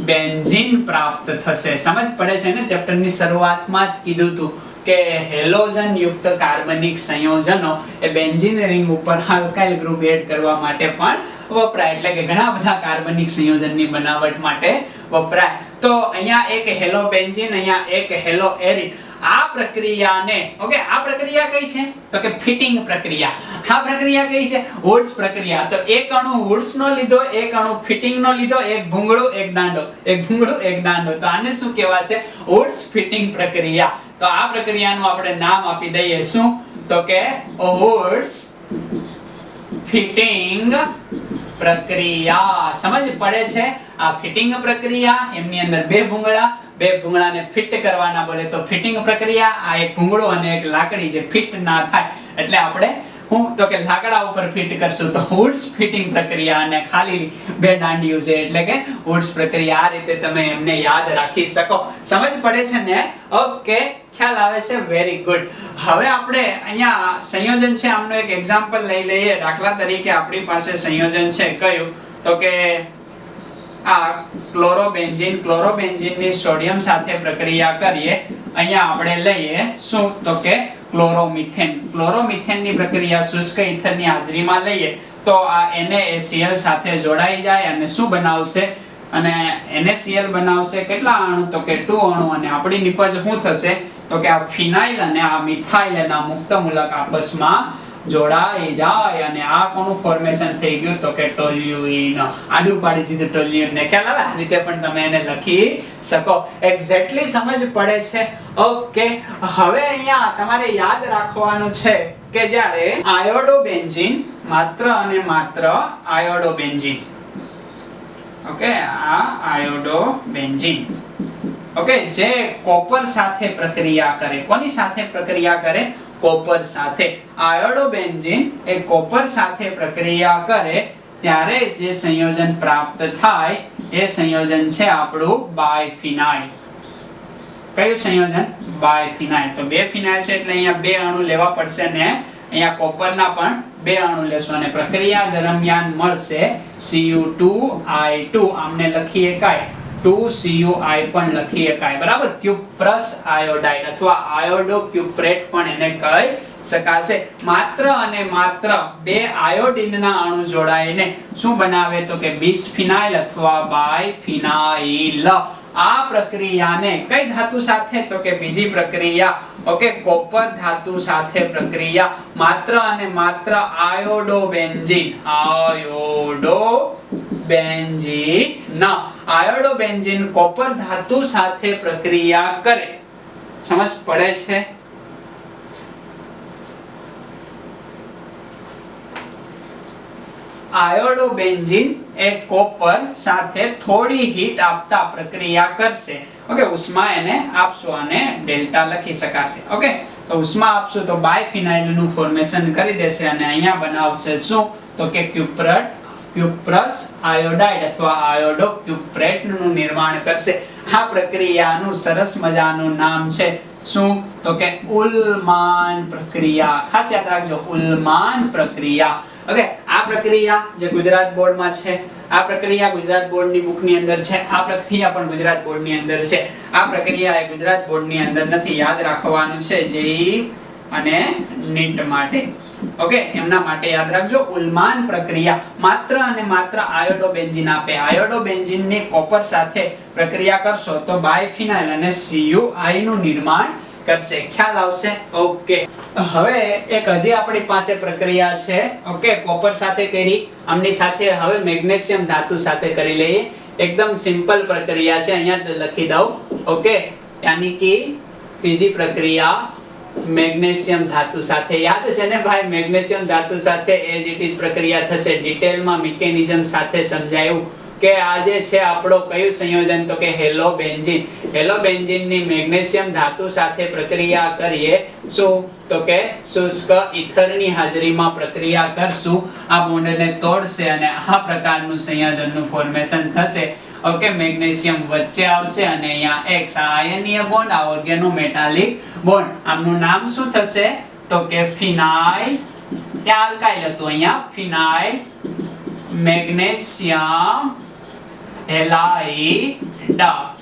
બેન્ઝીન પ્રાપ્ત થશે. સમજ પડે છે ને? ચેપ્ટરની શરૂઆતમાં જ કીધું હતું કે હેલોજન યુક્ત કાર્બનિક સંયોજનો એ બેન્ઝીન રિંગ ઉપર આલ્કાઇલ ગ્રુપ એડ કરવા માટે પણ વપરાય. એટલે કે ઘણા બધા કાર્બનિક સંયોજનની બનાવટ માટે વપરાય. તો અહીંયા એક હેલો બેન્ઝીન, અહીંયા એક હેલો એરિન. આ પ્રક્રિયાને ઓકે આ પ્રક્રિયા કઈ છે તો કે ફિટિંગ પ્રક્રિયા. આ પ્રક્રિયા કઈ છે વુડ્સ પ્રક્રિયા. તો એક અણુ વુડ્સ નો લીધો, એક અણુ ફિટિંગ નો લીધો, એક ભૂંગળું એક દાંડો, એક ભૂંગળું એક દાંડો. તો આને શું કહેવાશે વુડ્સ ફિટિંગ પ્રક્રિયા. તો આ પ્રક્રિયાનું આપણે નામ આપી દઈએ શું તો કે વુડ્સ ફિટિંગ પ્રક્રિયા. સમજ પડે છે આ ફિટિંગ પ્રક્રિયા એમની અંદર બે ભૂંગળાને ફિટ કરવાના બોલે તો ફિટિંગ પ્રક્રિયા. આ એક ભૂંગળો અને એક લાકડી જે ફિટ ના થાય એટલે આપણે હું તો કે લાકડા ઉપર ફિટ કરશું તો વુડ્સ ફિટિંગ પ્રક્રિયા. અને ખાલી બે દાંડીયું છે એટલે કે વુડ્સ પ્રક્રિયા. આ રીતે તમે એમને યાદ રાખી શકો. સમજ પડે છે ને ઓકે ખ્યાલ આવે છે વેરી ગુડ. હવે આપણે અહીંયા સંયોજન છે આમનો એક એક્ઝામ્પલ લઈ લઈએ. દાખલા તરીકે આપણી પાસે સંયોજન છે કયું તો કે આ ક્લોરોબેન્ઝીન ની સોડિયમ સાથે પ્રક્રિયા કરીએ. અહીંયા આપણે લઈએ શું તો કે ક્લોરોમિથેન ની પ્રક્રિયા શુષ્ક ઇથરની હાજરીમાં લઈએ તો આ NaCl સાથે જોડાઈ જાય અને શું બનાવશે અને NaCl બનાવશે કેટલા અણુ તો કે 2 અણુ. અને આપણી નિપજ શું થશે તો કે આ ફિનાઇલ અને આ મિથાઇલ ના મુક્ત મૂલક આપસમાં જોડાઈ જાય અને આ કોનું ફોર્મેશન થઈ ગયું તો કે ટોલ્યુઇન. આડું પાડી દીધું ટોલ્યુઇન ને. ખ્યાલ આવે આ રીતે પણ તમે એને લખી શકો. એક્ઝેક્ટલી સમજ પડે છે ઓકે. હવે અહીંયા તમારે યાદ રાખવાનું છે કે જ્યારે આયોડોબેન્ઝીન માત્ર અને માત્ર આયોડોબેન્ઝીન ઓકે આ આયોડોબેન્ઝીન ઓકે જે કોપર સાથે પ્રક્રિયા કરે. કોની સાથે પ્રક્રિયા કરે કોપર સાથે. આયોડોબેન્ઝીન એ કોપર સાથે પ્રક્રિયા કરે ત્યારે જે સંયોજન પ્રાપ્ત થાય એ સંયોજન છે આપણું બાયફિનાઇલ. કયું સંયોજન બાયફિનાઇલ. તો બે ફિનાઇલ છે એટલે અહીંયા બે અણુ લેવા પડશે ને અહીંયા કોપરના પણ બે અણુ લેશું અને પ્રક્રિયા દરમિયાન મળશે Cu2I2. આમને લખી એકાય 2CuI પણ લખી શકાય બરાબર. ક્યુપ્રસ આયોડાઇડ અથવા આયોડો ક્યુપ્રેટ પણ એને કહી શકાશે. માત્ર અને માત્ર બે આયોડિનના અણુ જોડાઈને શું બનાવે તો કે બિસ્ફિનાઇલ અથવા બાયફિનાઇલ. આ પ્રક્રિયાને કઈ ધાતુ સાથે તો કે બીજી પ્રક્રિયા ઓકે કોપર ધાતુ સાથે પ્રક્રિયા માત્ર અને માત્ર આયોડોબેન્ઝીન કોપર ધાતુ સાથે પ્રક્રિયા કરે. સમજ પડે છે આયોડોબેન્ઝીન એ કોપર સાથે થોડી હીટ આપતા પ્રક્રિયા કરશે ઓકે. ઉષ્મા એને આપશો અને ડેલ્ટા લખી શકાશે ઓકે. તો ઉષ્મા આપશો તો બાયફિનાઇલ નું ફોર્મેશન કરી દેશે અને અહીંયા બનાવશે શું તો કે ક્યુપ્રસ આયોડાઇડ અથવા આયોડો ક્યુપ્રેટ નું નિર્માણ કરશે. આ પ્રક્રિયાનું સરસ મજાનું નામ છે શું તો કે ઉલ્માન પ્રક્રિયા. ખાસ યાદ રાખજો ઉલ્માન પ્રક્રિયા ઓકે. આ પ્રક્રિયા જે ગુજરાત બોર્ડમાં છે આ પ્રક્રિયા ગુજરાત બોર્ડની બુકની અંદર છે. આ પ્રક્રિયા પણ ગુજરાત બોર્ડની અંદર છે. આ પ્રક્રિયા એ ગુજરાત બોર્ડની અંદર નથી. યાદ રાખવાનું છે જેઈ અને નીટ માટે ઓકે. એમના માટે યાદ રાખજો ઉલ્માન પ્રક્રિયા માત્ર અને માત્ર આયોડોબેન્ઝીન આપે. આયોડોબેન્ઝીન ની કોપર સાથે પ્રક્રિયા કરશો તો બાયફિનાઇલ અને CuI નું નિર્માણ કરશે. ખ્યાલ આવશે ઓકે. હવે એક હજી આપણી પાસે પ્રક્રિયા છે ઓકે કોપર સાથે કરી. આમની સાથે હવે મેગ્નેશિયમ ધાતુ સાથે કરી લઈએ. એકદમ સિમ્પલ પ્રક્રિયા છે. અહીંયા લખી દઉં ઓકે. યાની કે ત્રીજી પ્રક્રિયા મેગ્નેશિયમ ધાતુ સાથે. યાદ છે ને ભાઈ મેગ્નેશિયમ ધાતુ સાથે એજ ઇટ ઇઝ પ્રક્રિયા થશે. ડિટેલમાં મિકેનિઝમ સાથે સમજાયું કે આ જે છે આપણો કયું સંયોજન તો કે હેલોબેન્ઝીન ની મેગ્નેશિયમ ધાતુ સાથે પ્રક્રિયા કરીએ શું તો કે શુષ્ક ઇથરની હાજરીમાં પ્રક્રિયા કરશું. આ બોન્ડને તોડશે અને આ પ્રકારનું સંયોજનનું ફોર્મેશન થશે ઓકે. મેગ્નેશિયમ વચ્ચે આવશે અને અહીંયા X આ આયનીય બોન્ડ આ ઓર્ગેનોમેટાલિક બોન્ડ. આમનું નામ શું થશે તો કે ફિનાઇલ. ત્યાં આલ્કાઇલ હતું અહીંયા ફિનાઇલ મેગ્નેશિયમ હેલાઇડ.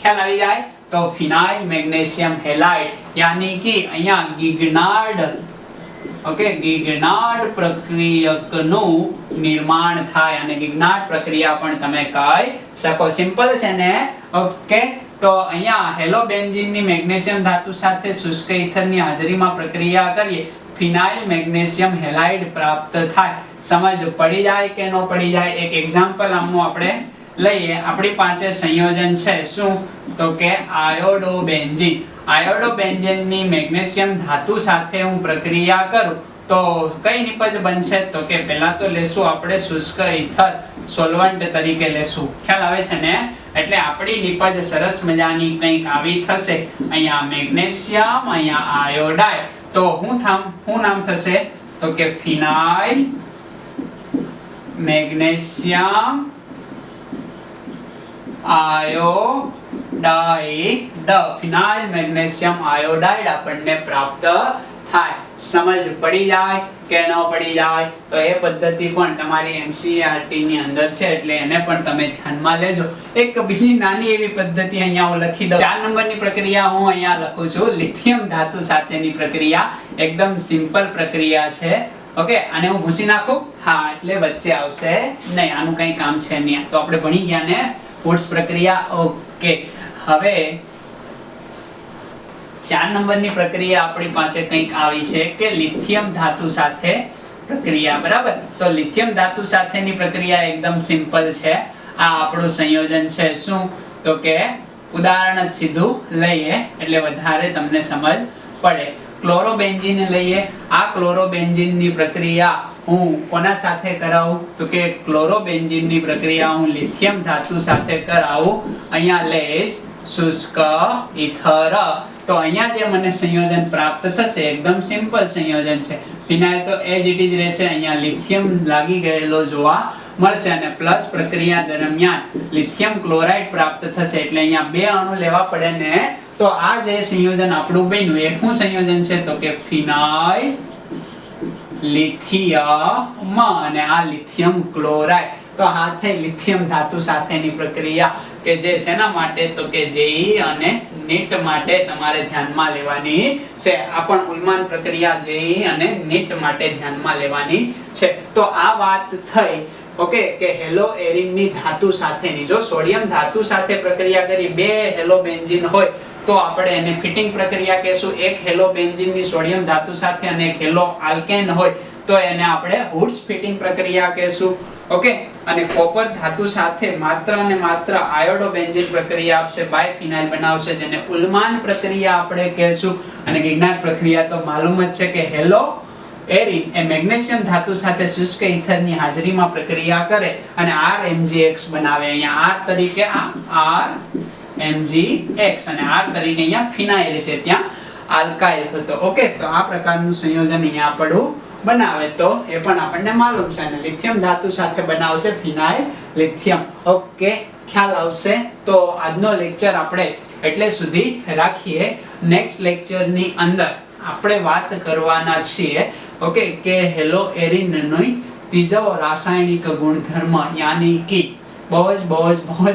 ખ્યાલ આવી જાય તો ફિનાઇલ મેગ્નેશિયમ હેલાઇડ યાની કે અહીંયા ગિગનાર્ડ ઓકે ગિગનાર્ડ પ્રક્રિયકનું નિર્માણ થાય અને ગિગનાર્ડ પ્રક્રિયા પણ તમે કહી શકો. સિમ્પલ છે ને ઓકે. તો અહીંયા હેલોબેન્ઝીનની મેગ્નેશિયમ ધાતુ સાથે શુષ્ક ઇથરની હાજરીમાં પ્રક્રિયા કરીએ ફિનાઇલ મેગ્નેશિયમ હેલાઇડ પ્રાપ્ત થાય. સમજ પડી જાય કે ન પડી જાય? એક એક્ઝામ્પલ આમનું આપણે લઈએ. આપણી પાસે સંયોજન છે શું? તો કે આયોડોબેન્ઝીન. આયોડોબેન્ઝીનની મેગ્નેશિયમ ધાતુ સાથે હું પ્રક્રિયા કરું તો કઈ નિપજ બનશે? તો કે પહેલા તો લેશું આપણે શુષ્ક ઇથર સોલ્વન્ટ તરીકે લેશું. ખ્યાલ આવે છે ને? એટલે આપણી નિપજ સરસ મજાની કંઈક આવી થશે. અહીંયા મેગ્નેશિયમ, અહીંયા આયોડાઇડ. તો શું નામ થશે? તો કે ફિનાઇલ મેગ્નેશિયમ આયોડાઇડ. ફિનાઇલ મેગ્નેશિયમ આયોડાઇડ આપણને પ્રાપ્ત થાય. સમજ પડી જાય કે ન પડી જાય? તો એ પદ્ધતિ પણ તમારી એનસીઈઆરટી ની અંદર છે એટલે એને પણ તમે ધ્યાનમાં લેજો. એક બીજી નાની એવી પદ્ધતિ અહીંયા હું લખી દઉં. 4 નંબરની પ્રક્રિયા હું અહીંયા લખું છું. લિથિયમ ધાતુ સાથેની પ્રક્રિયા એકદમ સિમ્પલ પ્રક્રિયા છે. ઓકે, આને હું ભૂસી નાખું. હા, એટલે વચ્ચે આવશે નહીં. આનું કંઈ કામ છે નહીં. તો આપણે ભણી ગયા ને વોટ્સ પ્રક્રિયા. ઓકે, હવે 4 નંબરની પ્રક્રિયા આપણી પાસે કંઈક આવી છે કે લિથિયમ ધાતુ સાથે પ્રક્રિયા. બરાબર? તો લિથિયમ ધાતુ સાથેની પ્રક્રિયા એકદમ સિમ્પલ છે. આ આપણું સંયોજન છે શું? તો કે ઉદાહરણ જ સીધું લઈએ એટલે વધારે તમને સમજ પડે. ક્લોરોબેન્ઝીન લઈએ. આ ક્લોરોબેન્ઝીનની પ્રક્રિયા હું કોના સાથે કરાવું? તો કે ક્લોરોબેન્ઝીનની પ્રક્રિયા હું લિથિયમ ધાતુ સાથે કરાવું. અહીંયા લઈશ શુષ્ક ઇથર. તો અહીંયા જે મને સંયોજન પ્રાપ્ત થશે એકદમ સિમ્પલ સંયોજન છે. ફિનાઇલ તો એજ ઇટ ઇઝ રહેશે. અહીંયા લિથિયમ લાગી ગયેલો જોવા મળશે અને પ્લસ પ્રક્રિયા દરમિયાન લિથિયમ ક્લોરાઇડ પ્રાપ્ત થશે એટલે અહીંયા 2 અણુ લેવા પડે ને. તો આ જે સંયોજન આપણું બન્યું એ શું સંયોજન છે? તો કે ફિનાઇલ લિથિયમ અને આ લિથિયમ ક્લોરાઇડ. તો આ થઈ લિથિયમ ધાતુ સાથેની પ્રક્રિયા કે જે શેના માટે? તો કે જેઈ અને નીટ માટે તમારે ધ્યાનમાં લેવાની છે. આ પણ ઉલ્માન પ્રક્રિયા જેઈ અને નીટ માટે ધ્યાનમાં લેવાની છે. તો આ વાત થઈ ઓકે કે હેલોએરિનની ધાતુ સાથેની. જો સોડિયમ ધાતુ સાથે પ્રક્રિયા કરી 2 હેલોબેન્ઝીન હોય તો આપણે એને ફિટિંગ પ્રક્રિયા કહેશું. એક હેલોબેન્ઝીનની સોડિયમ ધાતુ સાથે અને એક હેલો આલ્કેન હોય તો એને આપણે હુડ્સ ફિટિંગ પ્રક્રિયા કહેશું. ઓકે, અને કોપર ધાતુ સાથે માત્ર અને માત્ર આયોડોબેન્ઝીન પ્રક્રિયા આપશે, બાયફિનાઇલ બનાવશે જેને ઉલ્માન પ્રક્રિયા આપણે કહેશું. અને ગિગ્નાટ પ્રક્રિયા તો માલુમ જ છે કે હેલો એરિન એ મેગ્નેશિયમ ધાતુ સાથે શુષ્ક ઇથરની હાજરીમાં પ્રક્રિયા કરે અને RMgX બનાવે. અહીંયા R તરીકે આ RMgX અને R તરીકે અહીંયા ફિનાઇલ છે, ત્યાં આલ્કાઇલ હતો. ઓકે, તો આ પ્રકારનું સંયોજન અહીંયા આપણું બનાવે તો એ પણ આપણને માલુમ છે. અને લિથિયમ ધાતુ સાથે બનાવશે ફિનાઇલ લિથિયમ. ઓકે, ખ્યાલ આવશે? તો આજનો લેક્ચર આપણે એટલે સુધી રાખીએ. નેક્સ્ટ લેક્ચરની અંદર આપણે વાત કરવાના છીએ ઓકે કે હેલોએરિનની ત્રીજો રાસાયણિક ગુણધર્મ યાની કે બહુ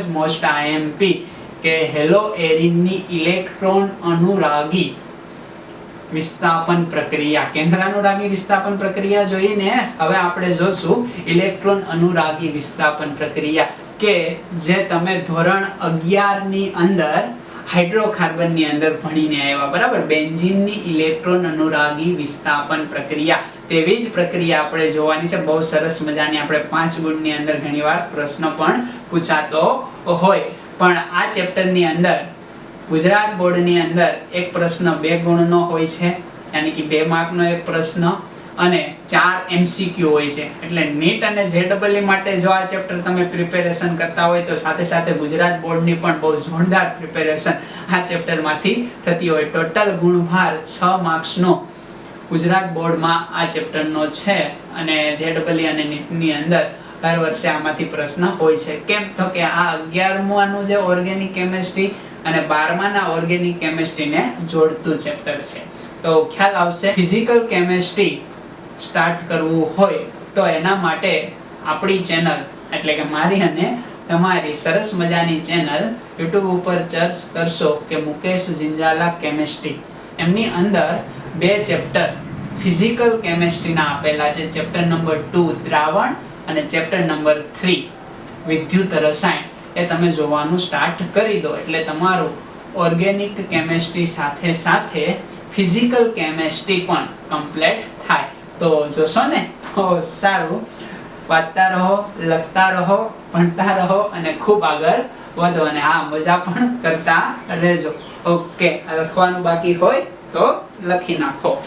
જ મોસ્ટ IMP કે હેલોએરિનની ઇલેક્ટ્રોન અનુરાગી વિસ્થાપન પ્રક્રિયા. કેન્દ્રાનુરાગી વિસ્થાપન પ્રક્રિયા જોઈને હવે આપણે જોશું ઇલેક્ટ્રોન અનુરાગી વિસ્થાપન પ્રક્રિયા કે જે તમે ધોરણ 11 ની અંદર હાઇડ્રોકાર્બન ની અંદર ભણીને આવ્યા. બરાબર? બેન્ઝીનની ઇલેક્ટ્રોન અનુરાગી વિસ્થાપન પ્રક્રિયા તેવી જ પ્રક્રિયા આપણે જોવાની છે. બહુ સરસ મજાની. આપણે 5 ગુણની અંદર ઘણીવાર પ્રશ્ન પણ પૂછાતો હોય. પણ આ ચેપ્ટરની અંદર ગુજરાત બોર્ડની અંદર એક પ્રશ્ન 2 ગુણનો હોય છે યાની કે 2 માર્કનો એક પ્રશ્ન અને 4 MCQ હોય છે. એટલે નીટ અને JEE માટે જો આ ચેપ્ટર તમે પ્રિપેરેશન કરતા હોય તો સાથે સાથે ગુજરાત બોર્ડની પણ બહુ જોરદાર પ્રિપેરેશન આ ચેપ્ટરમાંથી થતી હોય. ટોટલ ગુણભાર 6 માર્ક્સનો ગુજરાત બોર્ડમાં આ ચેપ્ટરનો છે અને JEE અને નીટની અંદર દર વર્ષે આમાંથી પ્રશ્ન હોય છે. કેમ? તો કે આ 11માનું જે ઓર્ગેનિક કેમિસ્ટ્રી અને 12માના ઓર્ગેનિક કેમિસ્ટ્રીને જોડતું ચેપ્ટર છે. તો ખ્યાલ આવશે. ફિઝિકલ કેમિસ્ટ્રી સ્ટાર્ટ કરવું હોય તો એના માટે આપણી ચેનલ એટલે કે મારી અને તમારી સરસ મજાની ચેનલ YouTube ઉપર સર્ચ કરશો કે મુકેશ જિંજાલા કેમિસ્ટ્રી. એમની અંદર 2 ચેપ્ટર ફિઝિકલ કેમિસ્ટ્રીના આપેલા છે. ચેપ્ટર નંબર 2 દ્રાવણ અને ચેપ્ટર નંબર 3 વિદ્યુત રસાયણ. એ તમે જોવાનું સ્ટાર્ટ કરી દો એટલે તમારું ઓર્ગેનિક કેમેસ્ટ્રી સાથે સાથે ફિઝિકલ કેમેસ્ટ્રી પણ કમ્પ્લીટ થાય. તો જોશો ને? તો સારું, વાંચતા રહો, લખતા રહો, ભણતા રહો અને ખૂબ આગળ વધો અને આ મજા પણ કરતા રહેજો. ઓકે, લખવાનું બાકી હોય તો લખી નાખો.